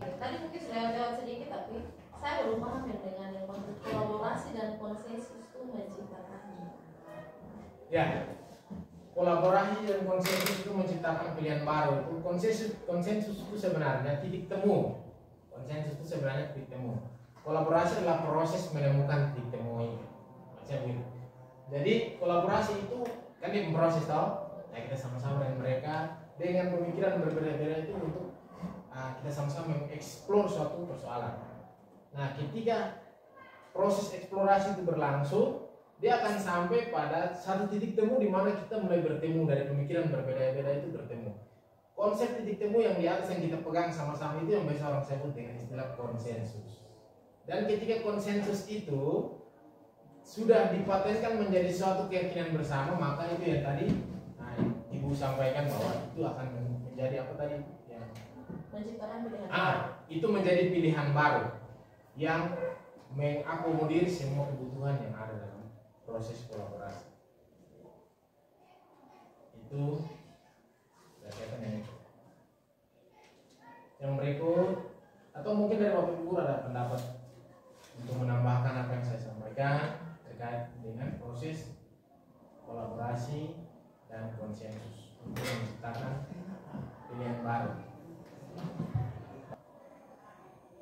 [SPEAKER 2] Tadi mungkin sudah jawab sedikit, tapi saya belum paham dengan yang maksud kolaborasi dan konsensus itu menciptakan.
[SPEAKER 1] Ya, kolaborasi dan konsensus itu menciptakan pilihan baru. Itu konsensus itu sebenarnya titik temu. Konsensus itu sebenarnya titik temu. Kolaborasi adalah proses menemukan titik temu ini. Jadi kolaborasi itu kan dia memproses toh. Nah, kita sama-sama dengan mereka dengan pemikiran berbeda-beda itu untuk kita sama-sama mengeksplor suatu persoalan. Nah, ketika proses eksplorasi itu berlangsung, dia akan sampai pada satu titik temu di mana kita mulai bertemu dari pemikiran berbeda-beda itu bertemu. Konsep titik temu yang di atas yang kita pegang sama-sama itu yang biasa orang sebut dengan istilah konsensus. Dan ketika konsensus itu sudah dipatenkan menjadi suatu keyakinan bersama, maka itu yang tadi Ibu sampaikan bahwa itu akan menjadi apa tadi? Yang
[SPEAKER 2] menciptakan pilihan baru.
[SPEAKER 1] Itu menjadi pilihan baru yang mengakomodir semua kebutuhan yang ada dalam proses kolaborasi. Itu berkaitan dengan itu. Yang berikut, atau mungkin dari Bapak Ibu ada pendapat untuk menambahkan apa yang saya sampaikan terkait dengan proses kolaborasi dan konsensus untuk menciptakan pilihan baru.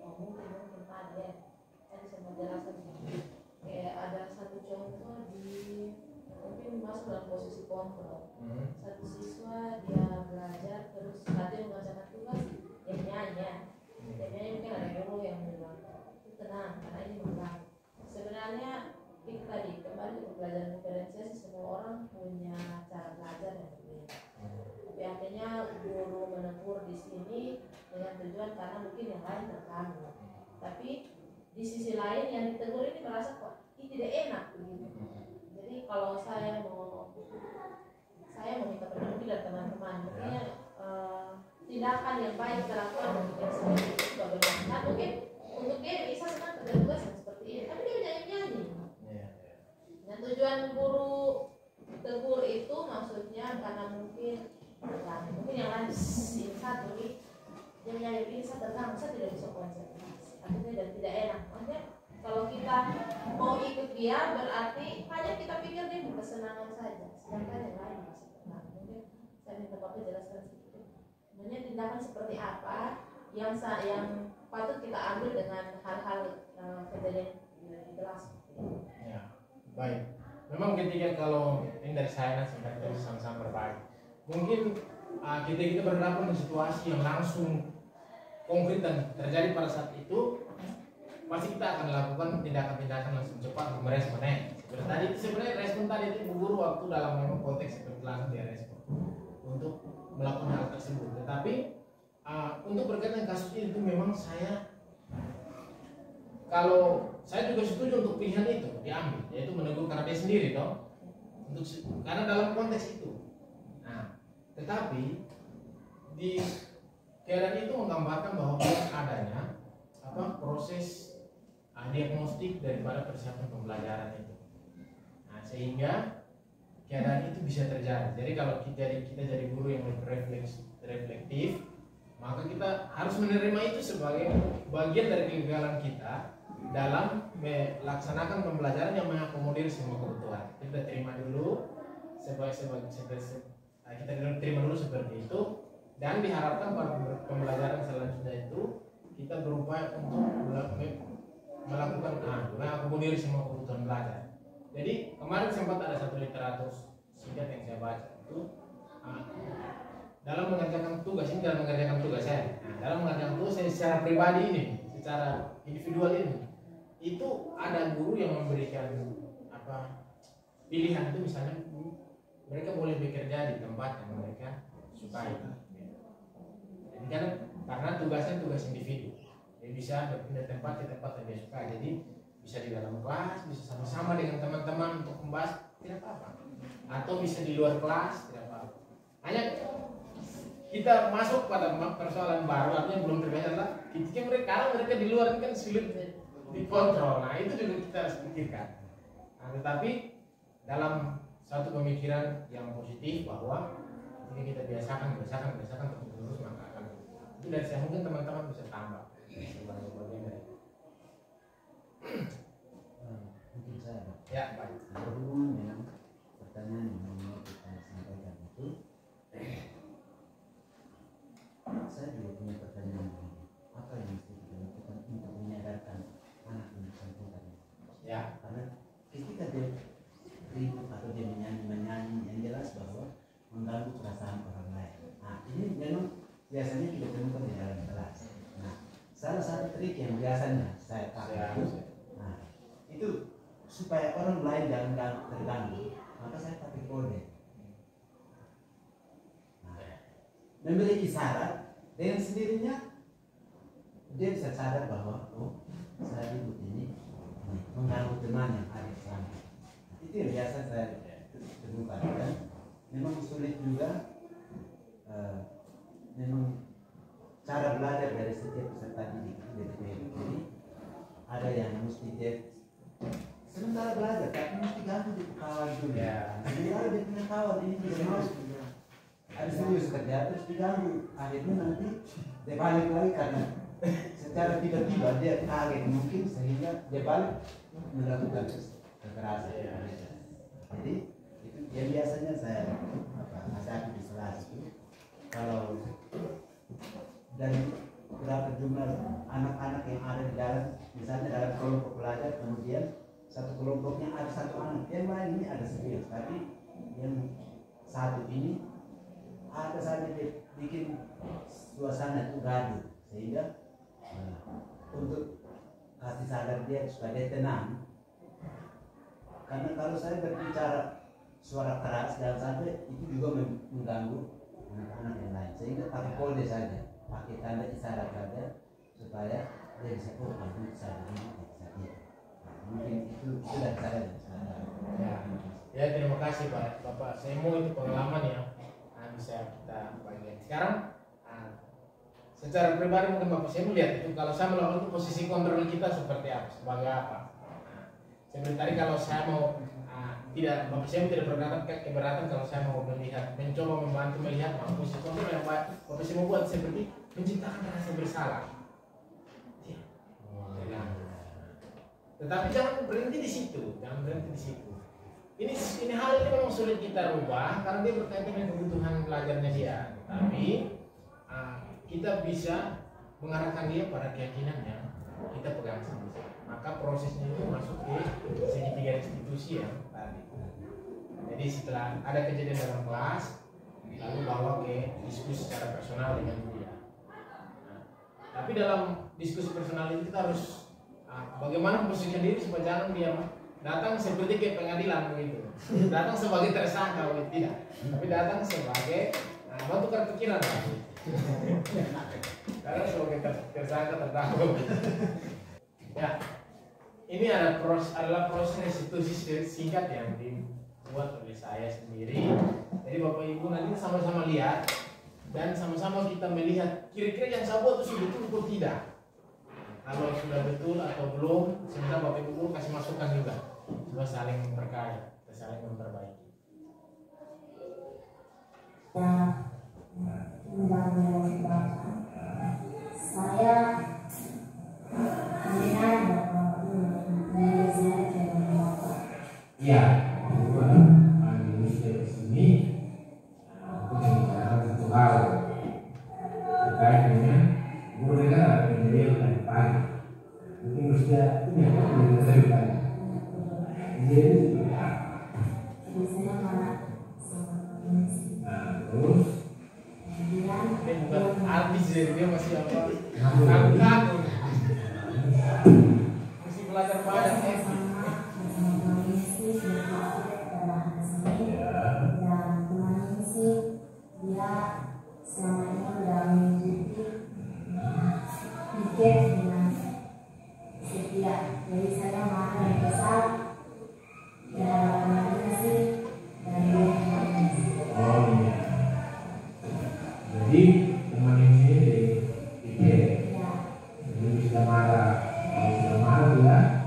[SPEAKER 2] Mungkin tadi ya, tadi saya mau jelaskan kayak ada satu contoh di mungkin masuk dalam posisi kontrol. Satu siswa dia belajar terus nanti mengerjakan tugas dia nyanyi mungkin ada guru yang bilang itu tenang karena ini membantu. Sebenarnya itu tadi kembali ke pelajaran diferensiasi, semua orang punya cara belajar yang berbeda. Tapi artinya guru menegur di sini dengan tujuan karena mungkin yang lain terganggu. Tapi di sisi lain yang ditegur ini merasa kok ini tidak enak begitu. Jadi kalau saya mau minta pendapat dari teman-teman, makanya tindakan yang baik dilakukan untuk yang seperti itu bagaimana? Nah, mungkin untuk dia bisa senang kerja tugas yang seperti ini, tapi dia nyanyi-nyanyi. Dan tujuan guru tegur itu maksudnya karena mungkin yang lain ini satu nih dia nyanyi ini saya terganggu, saya tidak bisa konsentrasi, akhirnya dan tidak enak. Maksudnya kalau kita mau ikut dia berarti hanya kita pikir dia kesenangan saja, sedangkan yang lain masih terganggu. Mungkin saya minta Bapak jelaskan sedikit. Sebenarnya tindakan seperti apa yang patut kita ambil dengan hal-hal kejadian di kelas.
[SPEAKER 1] Ya, baik. Memang ketika kalau ini dari saya sampai terus sama-sama berbagi, mungkin kita berhadapan di situasi yang langsung konkret dan terjadi pada saat itu, pasti kita akan lakukan tindakan-tindakan langsung cepat untuk meresponnya. Seperti tadi sebenarnya respon tadi itu guru waktu dalam memang konteks seperti langsung dia respon untuk melakukan hal tersebut. Tetapi untuk berkaitan dengan kasus ini itu memang saya juga setuju untuk pilihan itu diambil, yaitu menegur karena dia sendiri toh, karena dalam konteks itu. Nah, tetapi di keadaan itu menggambarkan bahwa adanya proses diagnostik daripada persiapan pembelajaran itu. Nah, sehingga keadaan itu bisa terjadi. Jadi kalau kita jadi guru yang lebih reflektif, maka kita harus menerima itu sebagai bagian dari kegagalan kita dalam melaksanakan pembelajaran yang mengakomodir semua kebutuhan. Kita terima dulu kita terima dulu seperti itu, dan diharapkan pada pembelajaran selanjutnya itu kita berupaya untuk melakukan mengakomodir semua kebutuhan belajar. Jadi kemarin sempat ada satu literatur singkat yang saya baca itu dalam mengerjakan tugas saya. Dalam mengerjakan tugas saya secara pribadi ini, secara individual ini, itu ada guru yang memberikan pilihan itu, misalnya mereka boleh bekerja di tempat yang mereka sukai. Jadi karena tugasnya tugas individu, jadi bisa berpindah tempat ke tempat yang dia suka. Jadi bisa di dalam kelas, bisa sama-sama dengan teman-teman untuk membahas, tidak apa-apa. Atau bisa di luar kelas, tidak apa-apa. Hanya kita masuk pada persoalan baru, artinya belum terbiasa lah. Ketika mereka di luar kan sulit dikontrol. Nah, itu juga kita harus pikirkan. Nah, tetapi dalam satu pemikiran yang positif bahwa jika kita biasakan terus maka akan. Itu dari saya, mungkin teman-teman bisa tambah sebagai bagian dari itu.
[SPEAKER 3] Mungkin saya
[SPEAKER 1] Ya, baik.
[SPEAKER 3] berhubung dengan pertanyaan yang mau kita sampaikan itu, saya juga punya pertanyaan begini. Apa yang mesti kita lakukan untuk menyadarkan anak yang bersangkutan?
[SPEAKER 1] Ya.
[SPEAKER 3] Karena ketika dia ribut atau dia menyanyi yang jelas bahwa mengganggu perasaan orang lain. Nah, ini memang biasanya kita temukan di dalam kelas. Nah, salah satu trik yang biasanya saya pakai itu, supaya orang lain jangan terganggu, maka saya pakai kode. Memberi isyarat dengan sendirinya dia bisa sadar bahwa oh saya ribut ini mengganggu teman yang ada di sana. Itu yang biasa saya temukan dan memang sulit juga. Memang cara belajar dari setiap peserta didik itu beda-beda. Jadi ada yang mesti dia sementara belajar tapi mesti ganggu di kawan dulu. Sementara dia punya kawan ini tidak mau. Ada serius kerja terus diganggu, akhirnya nanti dia balik lagi karena secara tiba-tiba dia kaget mungkin sehingga dia balik melakukan kekerasan. Jadi itu yang biasanya saya nasihati di kelas itu kalau dari berapa jumlah anak-anak yang ada di dalam, misalnya dalam kelompok belajar, kemudian satu kelompoknya ada satu anak, yang lain ini ada serius, tapi yang satu ini ada saja bikin suasana itu gaduh, sehingga untuk kasih sadar dia supaya dia tenang. Karena kalau saya berbicara suara keras jangan sampai itu juga mengganggu anak-anak yang lain, sehingga pakai kode saja, pakai tanda isyarat saja supaya dia bisa bisa begini, bisa dia. Mungkin itu sudah saya.
[SPEAKER 1] Ya terima kasih Bapak. Saya mau itu pengalaman yang bisa kita bagikan. Sekarang secara pribadi mungkin Bapak saya melihat itu kalau saya melakukan itu posisi kontrol kita seperti apa, sebagai apa. Seperti tadi kalau saya mau tidak, Bapak saya tidak keberatan kalau saya mau melihat, mencoba membantu melihat posisi kontrol yang baik. Bapak saya mau buat seperti menciptakan rasa bersalah. Tetapi jangan berhenti di situ, Ini hal ini memang sulit kita rubah karena dia berkaitan dengan kebutuhan belajarnya dia. Tapi kita bisa mengarahkan dia pada keyakinannya, kita pegang sama-sama. Maka prosesnya itu masuk ke segitiga institusi yang tadi. Jadi setelah ada kejadian dalam kelas, lalu bawa ke diskusi secara personal dengan dia. Tapi dalam diskusi personal itu kita harus bagaimana posisikan diri supaya jangan dia datang seperti ke pengadilan begitu, datang sebagai tersangka begitu, tidak, tapi datang sebagai bentuk kepikiran karena sebagai tersangka terdakwa. Ya, ini adalah proses restitusi singkat yang dibuat oleh saya sendiri. Jadi Bapak Ibu nanti sama-sama lihat dan sama-sama kita melihat kira-kira yang saya buat itu betul atau tidak. Kalau sudah betul atau belum, sebentar Bapak Ibu kasih masukan juga. Supaya saling memperkaya, saling memperbaiki.
[SPEAKER 4] Saya mendengar ya, manusia di sini untuk membicarakan satu hal terkait dengan guru negara pendidikan dari pagi. Mungkin Rusia punya pendidikan dari pagi. Jadi terus
[SPEAKER 1] bukan artis jadi dia masih apa? Kaku. Masih belajar banyak ya.
[SPEAKER 4] Dia selama ini sudah mengikuti tiket dengan setia. Jadi saya marah dan kesal.
[SPEAKER 5] Jadi teman yang sini dipikir, jadi sudah marah, kalau sudah marah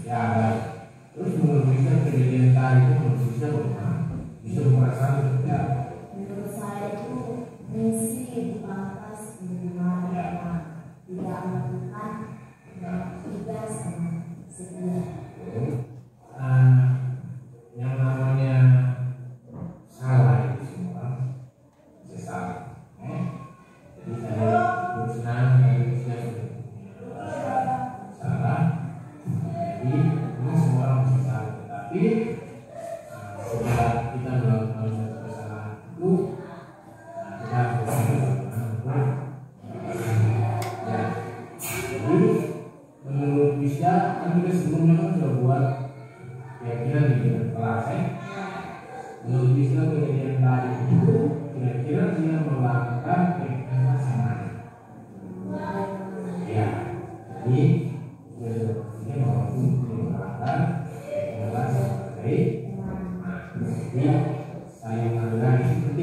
[SPEAKER 5] ya, terus menuliskan kejadian tadi itu menulisnya bagaimana? Bisa merasakan seperti apa?
[SPEAKER 4] Menurut saya itu misi dipangkas di mana tidak melakukan tugas setia.
[SPEAKER 5] Yang namanya salah itu semua sesat,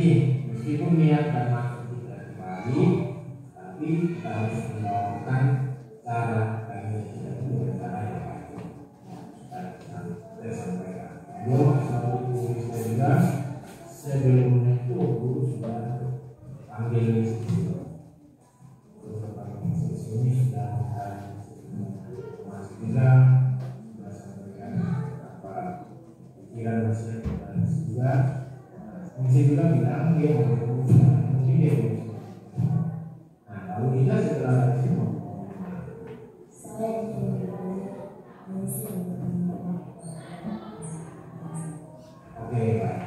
[SPEAKER 5] penting, meskipun niat dan maksud kita baik, tapi kita harus melakukan cara kami kita itu dengan cara yang baik. Saya sampaikan. Guru saya juga sebelumnya itu guru sudah panggil ini sudah masih juga sudah sampaikan apa pikiran masih juga. Mungkin juga bilang dia mungkin dia. Nah, lalu kita setelah itu oke, Pak.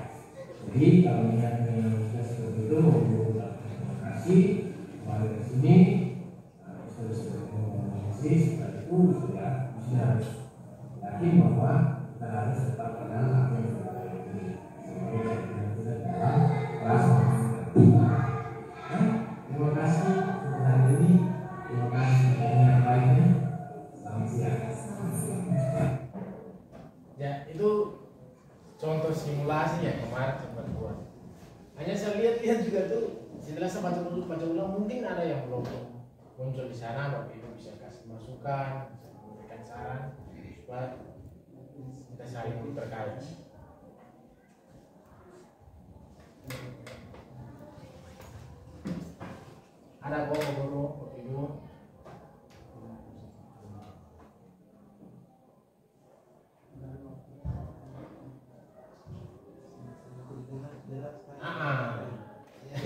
[SPEAKER 5] Jadi kalau niatnya sudah seperti itu, terima kasih kembali ke sini. Terus setelah itu sudah yakin bahwa kita harus tetap pada apa yang kita ini. Terima kasih untuk hari ini. Terima kasih untuk yang lainnya. Selamat siang.
[SPEAKER 1] Ya, itu contoh simulasi yang kemarin sempat buat. Hanya saya lihat juga tuh setelah saya baca ulang mungkin ada yang belum muncul di sana. Bapak Ibu bisa kasih masukan, bisa memberikan saran supaya kita saling terkait. Ada kok guru, Bapak Ibu.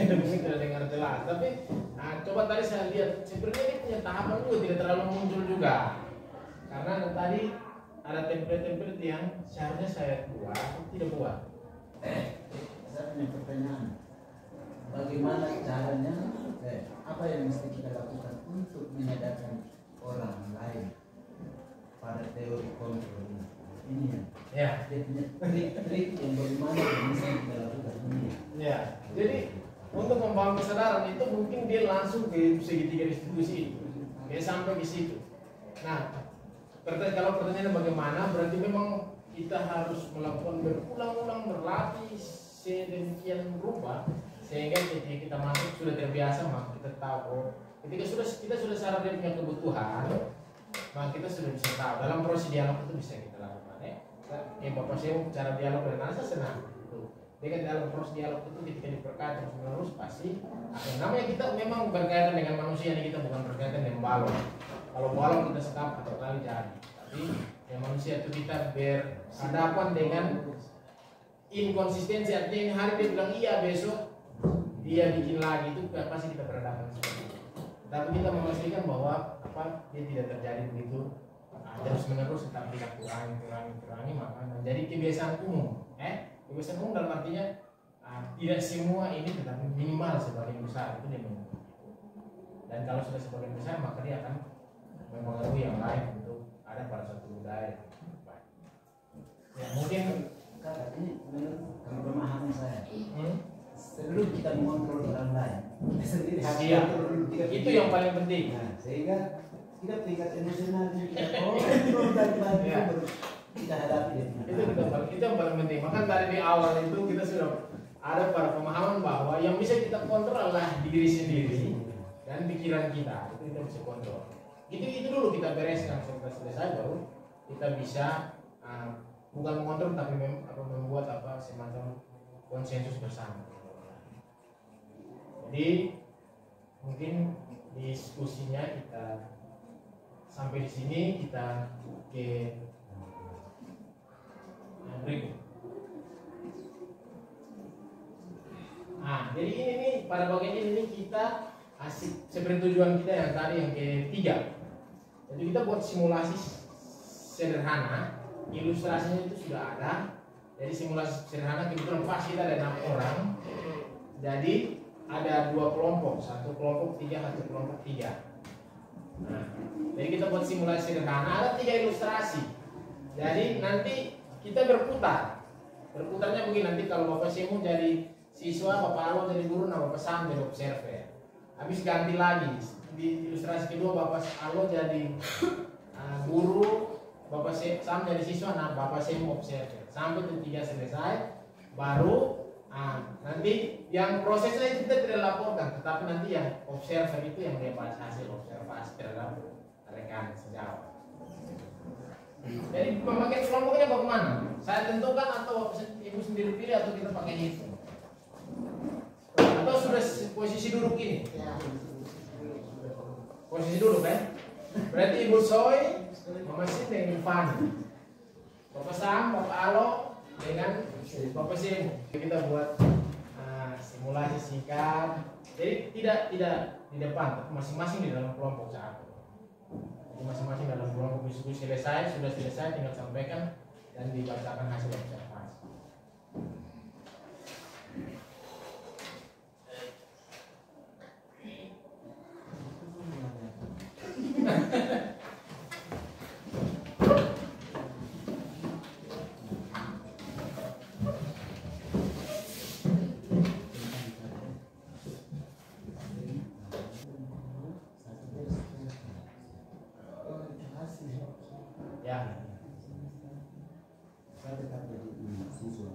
[SPEAKER 1] Mungkin tidak dengar jelas, tapi coba tadi saya lihat sebenarnya ini punya tahapan juga tidak terlalu muncul juga, karena tadi ada template-template yang seharusnya saya buat tidak buat.
[SPEAKER 3] Saya punya pertanyaan, bagaimana caranya? Apa yang mesti kita lakukan untuk menyadarkan orang lain pada teori kontrol ini?
[SPEAKER 1] Ya.
[SPEAKER 3] Dia punya trik-trik yang bagaimana yang mesti kita lakukan ini.
[SPEAKER 1] Ya. Jadi untuk membangun kesadaran itu mungkin dia langsung ke segitiga distribusi itu, dia sampai ke situ. Nah, kalau pertanyaannya bagaimana, berarti memang kita harus melakukan berulang-ulang berlatih sedemikian rupa sehingga ketika kita masuk sudah terbiasa, maka kita tahu. Ketika kita sudah sadar dia punya kebutuhan, maka kita sudah bisa tahu. Dalam proses dialog itu bisa kita lakukan. Bapak saya cara dialog dengan saya senang. Dengan dalam proses dialog itu ketika diperkaya terus pasti akan namanya kita memang berkaitan dengan manusia ini, kita bukan berkaitan dengan balon. Kalau balon kita sekap atau kali jadi, tapi yang manusia itu kita berhadapan dengan inkonsistensi. Artinya ini hari dia bilang iya, besok dia bikin lagi, itu pasti kita berhadapan seperti itu. Tapi kita memastikan bahwa dia tidak terjadi begitu terus menerus, tetap kita kurangi maka menjadi kebiasaan umum. Kebiasaan umum dalam artinya tidak semua ini, tetapi minimal sebagian besar itu dia mengerti. Dan kalau sudah sebagian besar maka dia akan mempengaruhi yang lain untuk ada pada suatu budaya. Ya mungkin
[SPEAKER 3] Kakak, ini menurut pemahaman saya, sebelum kita mengontrol orang lain, kita sendiri harus kontrol diri.
[SPEAKER 1] Itu yang paling penting.
[SPEAKER 3] Nah, sehingga kita tingkat emosional kita kontrol dan baru kita hadapi
[SPEAKER 1] itu yang paling penting. Maka dari di awal itu kita sudah ada pada pemahaman bahwa yang bisa kita kontrol adalah diri sendiri dan pikiran kita. Itu kita bisa kontrol. Itu dulu kita bereskan, setelah selesai baru kita bisa bukan mengontrol tapi membuat semacam konsensus bersama. Jadi mungkin diskusinya kita sampai di sini, kita ke yang berikut. Jadi ini nih pada bagian ini kita asik seperti tujuan kita yang tadi yang ketiga. Jadi kita buat simulasi sederhana, ilustrasinya itu sudah ada. Jadi simulasi sederhana kebetulan pas kita ada 6 orang. Jadi ada 2 kelompok, satu kelompok 3, satu kelompok 3. Jadi kita buat simulasi sederhana, ada 3 ilustrasi. Jadi nanti kita berputar. Berputarnya begini, nanti kalau Bapak Simu jadi siswa, Bapak Alo jadi guru, nah Bapak Sam jadi observer. Habis ganti lagi di ilustrasi kedua Bapak Alo jadi guru, Bapak Sam jadi siswa, nah Bapak Simu observer. Sampai ke 3 selesai, baru Nanti yang prosesnya itu kita tidak laporkan, tetapi nanti yang observer itu yang dia bahas hasil observasi terhadap rekan sejawat. Jadi pembagian kelompoknya bagaimana? Saya tentukan atau ibu sendiri pilih atau kita pakai hitung? Atau sudah posisi duduk ini? Posisi duduk kan? Berarti Ibu Soy memesin dengan Fanny, Bapak Sam, Bapak Alo dengan Bapak Semu. Kita buat simulasi singkat. Jadi tidak di depan, tapi masing-masing di dalam kelompok satu. Jadi masing-masing dalam kelompok diskusi sudah selesai, tinggal sampaikan dan dibacakan hasil observasi. Ya.
[SPEAKER 3] Saya tetap jadi siswa.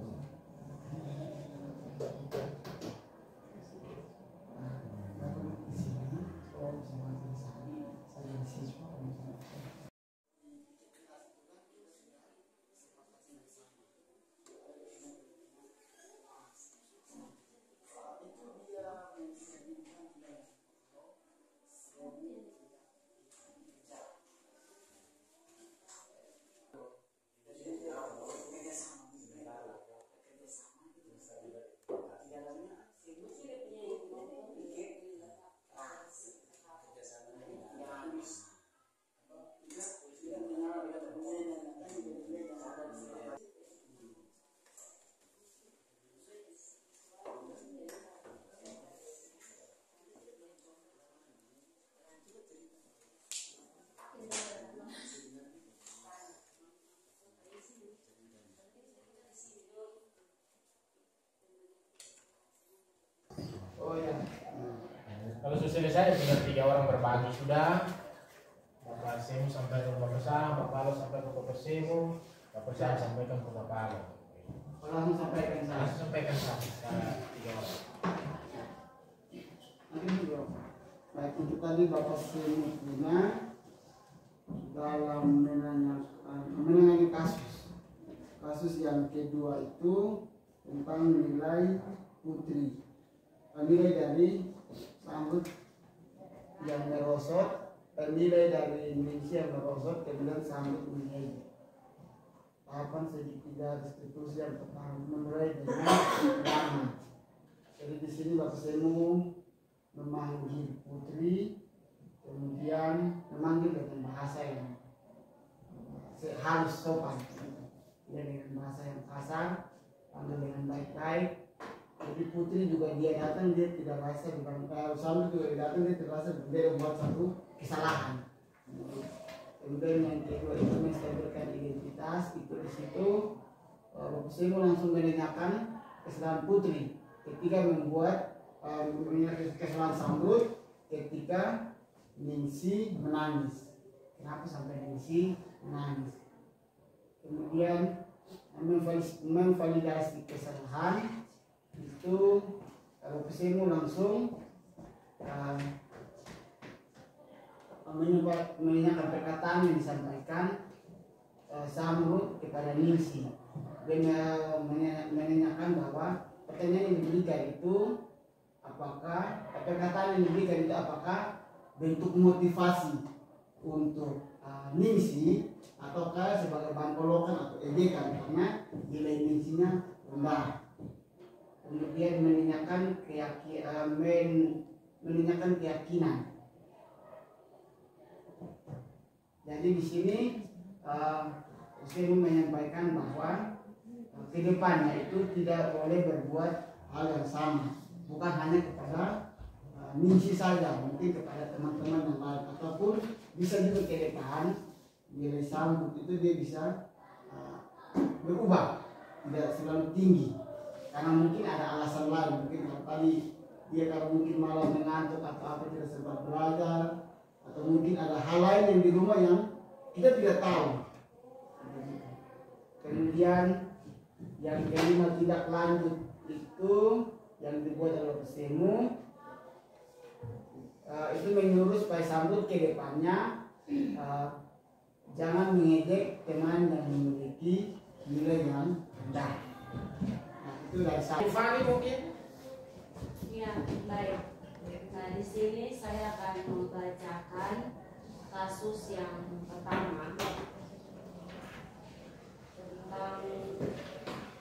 [SPEAKER 1] Kalau sudah selesai tinggal 3 orang berbagi sudah. Bapak Semu sampai ke Bapak Sam, Bapak Alo sampai ke Bapak Semu, Bapak Sam sampaikan ke Bapak Alo.
[SPEAKER 3] Langsung sampaikan saya.
[SPEAKER 1] Langsung sampaikan secara 3 orang.
[SPEAKER 6] Nanti juga. Baik, untuk tadi Bapak Semu punya dalam menangani kasus yang kedua itu tentang nilai putri, nilai dari sambut yang merosot, nilai dari Indonesia yang merosot, kemudian sambut menjadi tahapan segitiga distribusi yang pertama memulai dengan nama. Jadi di sini Bapak Semu memanggil putri, kemudian memanggil dengan bahasa yang halus sopan, ya, dengan bahasa yang kasar, panggil dengan baik-baik. Jadi putri juga dia datang, dia tidak rasa bukan Sambut juga datang, dia tidak rasa dia membuat satu kesalahan. Kemudian yang kedua itu menstabilkan identitas, itu di situ Bapak Semu langsung menanyakan kesalahan putri ketika membuat kesalahan Sambut ketika Ningsi menangis. Kenapa sampai Ningsi menangis? Kemudian memvalidasi kesalahan itu Bapak Semu langsung menanyakan perkataan yang disampaikan Sambut kepada Ningsi. Dia menanyakan bahwa pertanyaan yang diberikan itu apakah perkataan yang diberikan itu apakah bentuk motivasi untuk Ningsi ataukah sebagai bahan olokan atau ejekan karena nilai Ningsinya rendah. Kemudian menanyakan keyakinan. Jadi di sini saya menyampaikan bahwa kedepannya itu tidak boleh berbuat hal yang sama, bukan hanya kepada Ningsi saja, mungkin kepada teman-teman yang lain, ataupun bisa juga ke depan nilai Sambut itu dia bisa berubah, tidak selalu tinggi. Karena mungkin ada alasan lain, mungkin tadi dia kalau mungkin malah mengantuk atau apa tidak sempat belajar, atau mungkin ada hal lain yang di rumah yang kita tidak tahu. Kemudian yang kelima tidak lanjut itu yang dibuat oleh Pesemu itu menyuruh supaya sambut ke depannya jangan mengejek teman yang memiliki nilai yang rendah. Nah, itu dari saya.
[SPEAKER 1] Fani mungkin?
[SPEAKER 7] Ya, baik. Nah, di sini saya akan membacakan kasus yang pertama tentang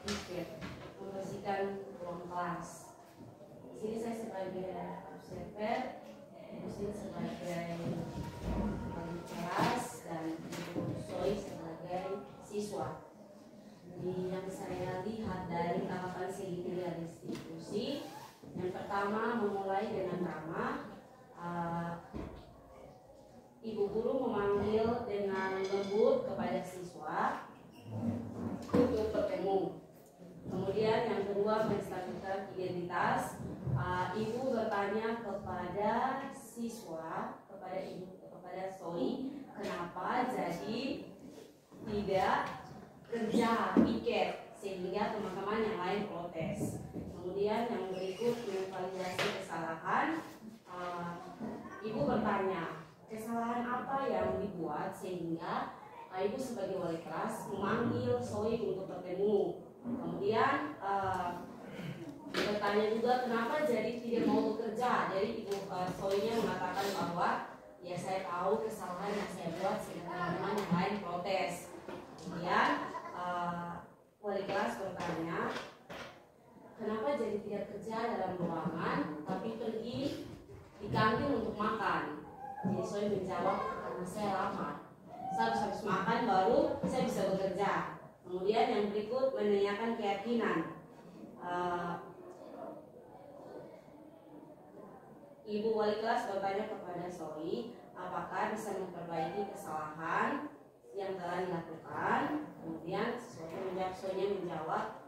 [SPEAKER 7] tiket membersihkan ruang kelas. Di sini saya sebagai observer, di sini sebagai wali kelas, dan Ibu Soi sebagai siswa. Jadi yang saya lihat dari tahapan segitiga restitusi, yang pertama memulai dengan ramah. Ibu guru memanggil dengan lembut kepada siswa untuk bertemu. Kemudian yang kedua menstatuskan identitas. Ibu bertanya kepada siswa, kepada Soi, kenapa jadi tidak kerja piket, sehingga teman-teman yang lain protes. Kemudian yang berikut memvalidasi kesalahan. Ibu bertanya, kesalahan apa yang dibuat sehingga ibu sebagai wali kelas memanggil Soi untuk bertemu. Kemudian bertanya juga kenapa jadi tidak mau bekerja. Jadi ibu Soinya mengatakan bahwa ya saya tahu kesalahan yang saya buat sehingga teman-teman yang lain protes. Kemudian wali kelas bertanya, kenapa jadi tidak kerja dalam ruangan tapi pergi di kantin untuk makan? Jadi Soi menjawab, karena saya lapar, saya harus makan baru saya bisa bekerja. Kemudian yang berikut menanyakan keyakinan. Ibu wali kelas bertanya kepada Soi, apakah bisa memperbaiki kesalahan yang telah dilakukan. Kemudian Soinya menjawab,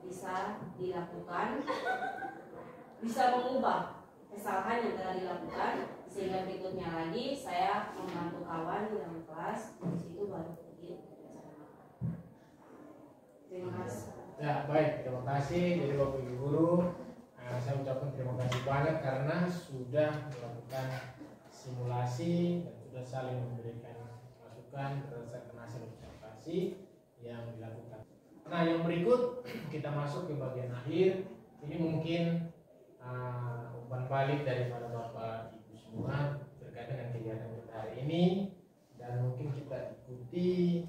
[SPEAKER 7] bisa dilakukan, bisa mengubah kesalahan yang telah dilakukan. Sehingga berikutnya lagi saya membantu kawan di dalam kelas, di situ baru pergi. Terima kasih.
[SPEAKER 1] Ya baik, terima kasih. Jadi Bapak Ibu Guru, saya ucapkan terima kasih banyak karena sudah melakukan simulasi dan sudah saling memberikan masukan berdasarkan hasil observasi yang dilakukan. Nah yang berikut kita masuk ke bagian akhir. Ini mungkin umpan balik daripada Bapak Ibu semua terkait dengan kegiatan kita hari ini, dan mungkin kita ikuti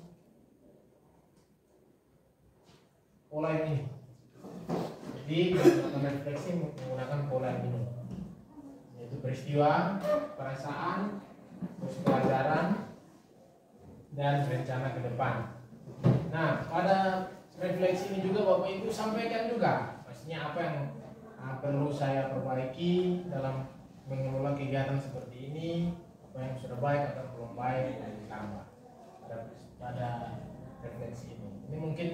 [SPEAKER 1] pola ini. Jadi kita refleksi menggunakan pola ini, yaitu peristiwa, perasaan, terus pelajaran, dan rencana ke depan. Nah pada refleksi ini juga Bapak Ibu sampaikan juga pastinya apa yang perlu saya perbaiki dalam mengelola kegiatan seperti ini, apa yang sudah baik atau belum baik dan ditambah pada refleksi ini. Ini mungkin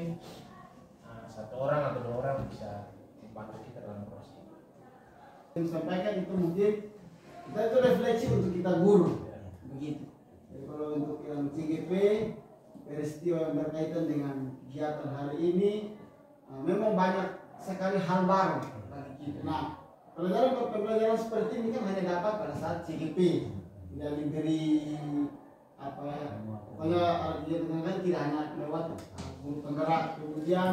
[SPEAKER 1] satu orang atau dua orang bisa membantu kita dalam proses ini.
[SPEAKER 6] Yang sampaikan itu mungkin kita itu refleksi untuk kita guru, begitu. Jadi kalau untuk yang CGP, peristiwa yang berkaitan dengan kegiatan hari ini, memang banyak sekali hal baru bagi kita. Nah, pembelajaran seperti ini kan hanya dapat pada saat CGP, tidak diberi apa ya, pokoknya kegiatan kan tidak hanya lewat guru penggerak. Kemudian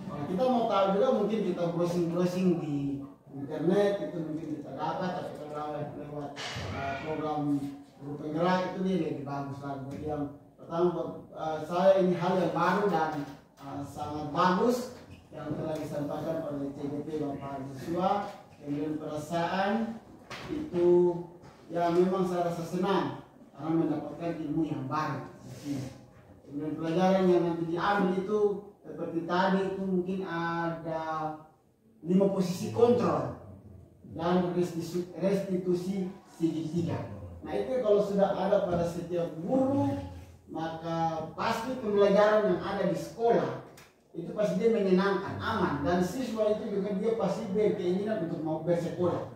[SPEAKER 6] kita mau tahu juga mungkin kita browsing di internet itu mungkin kita dapat, tapi kalau lewat program guru penggerak itu dia lebih bagus lagi. Jadi yang pertama buat saya ini hal yang baru dan sangat bagus yang telah disampaikan oleh CGP Bapak Joshua. Kemudian perasaan itu ya memang saya rasa senang karena mendapatkan ilmu yang baru. Kemudian pelajaran yang nanti diambil itu seperti tadi itu mungkin ada 5 posisi kontrol dan restitusi segitiga. Nah itu kalau sudah ada pada setiap guru, maka pasti pembelajaran yang ada di sekolah itu pasti dia menyenangkan, aman, dan siswa itu juga dia pasti berkeinginan untuk mau bersekolah.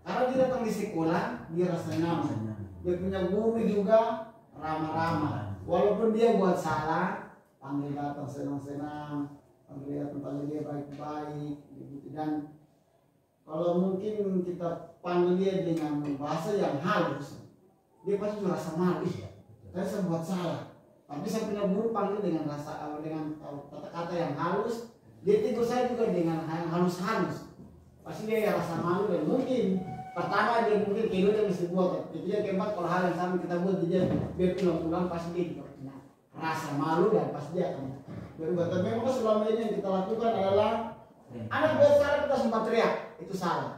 [SPEAKER 6] Karena dia datang di sekolah dia rasa nyaman, dia punya guru juga ramah-ramah. Walaupun dia buat salah, panggil datang senang-senang, kami lihat tempatnya dia baik-baik begitu. Dan kalau mungkin kita panggil dia dengan bahasa yang halus, dia pasti merasa malu. Saya buat salah. Tapi saya punya guru panggil dengan kata-kata yang halus, dia tegur saya juga dengan halus-halus. Pasti dia rasa malu, dan mungkin pertama dia mungkin kira dia mesti buat. Jadi yang keempat, kalau hal yang sama kita buat, dia biar ulang-ulang pasti dia juga punya rasa malu, dan pasti dia akan berubah. Tapi memang selama ini yang kita lakukan adalah anak buat salah kita sempat teriak, itu salah.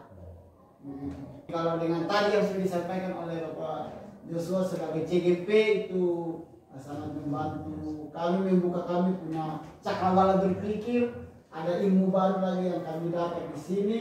[SPEAKER 6] Kalau dengan tadi yang sudah disampaikan oleh Bapak Joshua sebagai CGP itu sangat membantu kami, membuka kami punya cakrawala berpikir, ada ilmu baru lagi yang kami dapat di sini.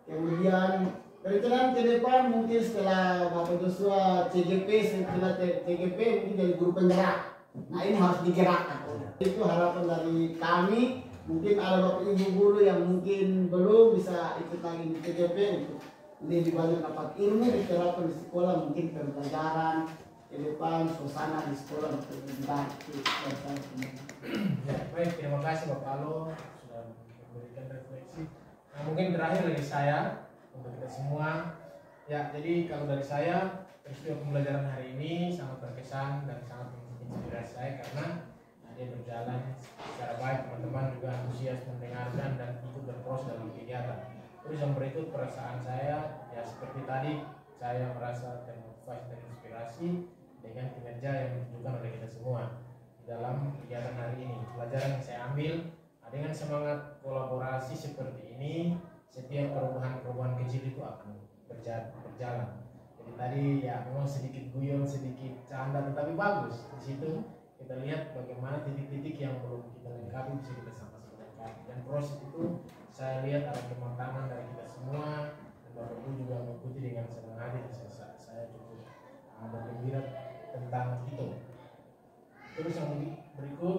[SPEAKER 6] Kemudian perencanaan ke depan mungkin setelah Bapak Joshua CGP, setelah CGP mungkin jadi guru penggerak. Nah ini harus digerakkan. Itu harapan dari kami. Mungkin ada Bapak Ibu guru yang mungkin belum bisa ikut lagi di CGP untuk lebih banyak dapat ilmu diterapkan di sekolah, mungkin pembelajaran ke depan, suasana di sekolah lebih baik.
[SPEAKER 1] Ya, baik, terima kasih Bapak Alo sudah memberikan refleksi. Nah, mungkin terakhir dari saya untuk kita semua. Ya, jadi kalau dari saya, peristiwa pembelajaran hari ini sangat berkesan dan sangat menginspirasi saya karena dia berjalan secara baik, teman-teman juga antusias mendengarkan dan ikut berproses dalam kegiatan. Terus yang berikut perasaan saya, ya seperti tadi, saya merasa termotivasi dan inspirasi dengan kinerja yang ditunjukkan oleh kita semua di dalam kegiatan hari ini. Pelajaran yang saya ambil, dengan semangat kolaborasi seperti ini, setiap perubahan-perubahan kecil itu akan berjalan. Jadi tadi ya memang sedikit guyon, sedikit canda, tetapi bagus. Di situ kita lihat bagaimana titik-titik yang belum kita lengkapi bisa kita sama-sama lengkapi. Dan proses itu saya lihat ada kematangan dari kita semua, dan Bapak Ibu juga mengikuti dengan senang hati. Saya cukup bergembira tentang itu. Terus yang berikut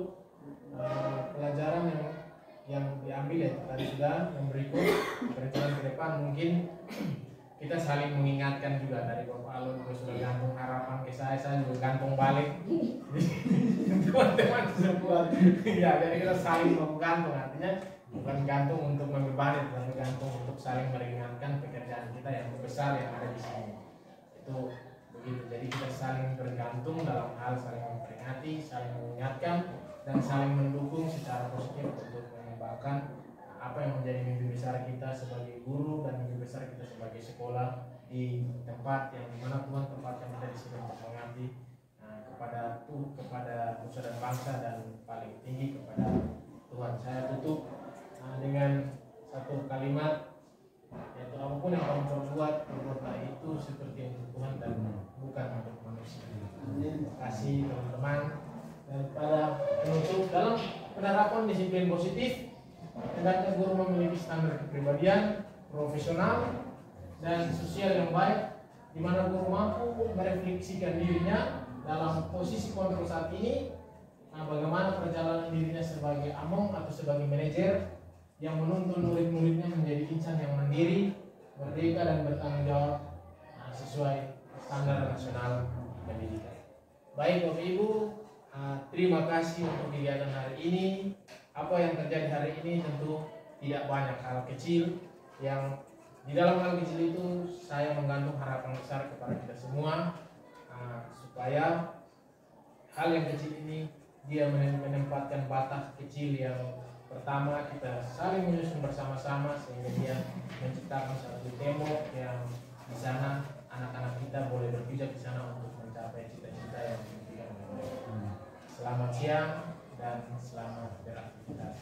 [SPEAKER 1] pelajaran yang diambil ya tadi sudah. Yang berikut perencanaan ke depan mungkin kita saling mengingatkan juga. Dari Bapak Alun juga sudah gantung harapan ke saya juga gantung balik. Teman-teman semua. Ya, jadi kita saling menggantung, artinya bukan gantung untuk membebani, tetapi gantung untuk saling meringankan pekerjaan kita yang besar yang ada di sini. Itu begitu. Jadi kita saling bergantung dalam hal saling memperingati, saling mengingatkan, dan saling mendukung secara positif untuk mengembangkan apa yang menjadi mimpi besar kita sebagai guru dan mimpi besar kita sebagai sekolah di tempat yang dimana Tuhan tempatkan kita di sini untuk mengabdi kepada nusa dan bangsa, dan paling tinggi kepada Tuhan. Saya tutup dengan satu kalimat, yaitu apapun yang kamu perbuatlah itu seperti untuk Tuhan dan bukan untuk manusia. Terima kasih teman-teman. Dan pada penutup, dalam penerapan disiplin positif, hendaknya guru memiliki standar kepribadian profesional dan sosial yang baik, di mana guru mampu merefleksikan dirinya dalam posisi kontrol saat ini. Bagaimana perjalanan dirinya sebagai among atau sebagai manajer yang menuntun murid-muridnya menjadi insan yang mandiri, merdeka, dan bertanggung jawab sesuai standar nasional pendidikan. Baik Bapak Ibu, terima kasih untuk kegiatan hari ini. Apa yang terjadi hari ini tentu tidak banyak hal kecil, yang di dalam hal kecil itu saya menggantung harapan besar kepada kita semua, supaya hal yang kecil ini dia menempatkan batas kecil yang pertama, kita saling menyusun bersama-sama sehingga dia menciptakan satu tembok yang di sana anak-anak kita boleh berpijak di sana untuk mencapai cita-cita yang dimimpikan oleh mereka. Selamat siang dan selamat beraktivitas.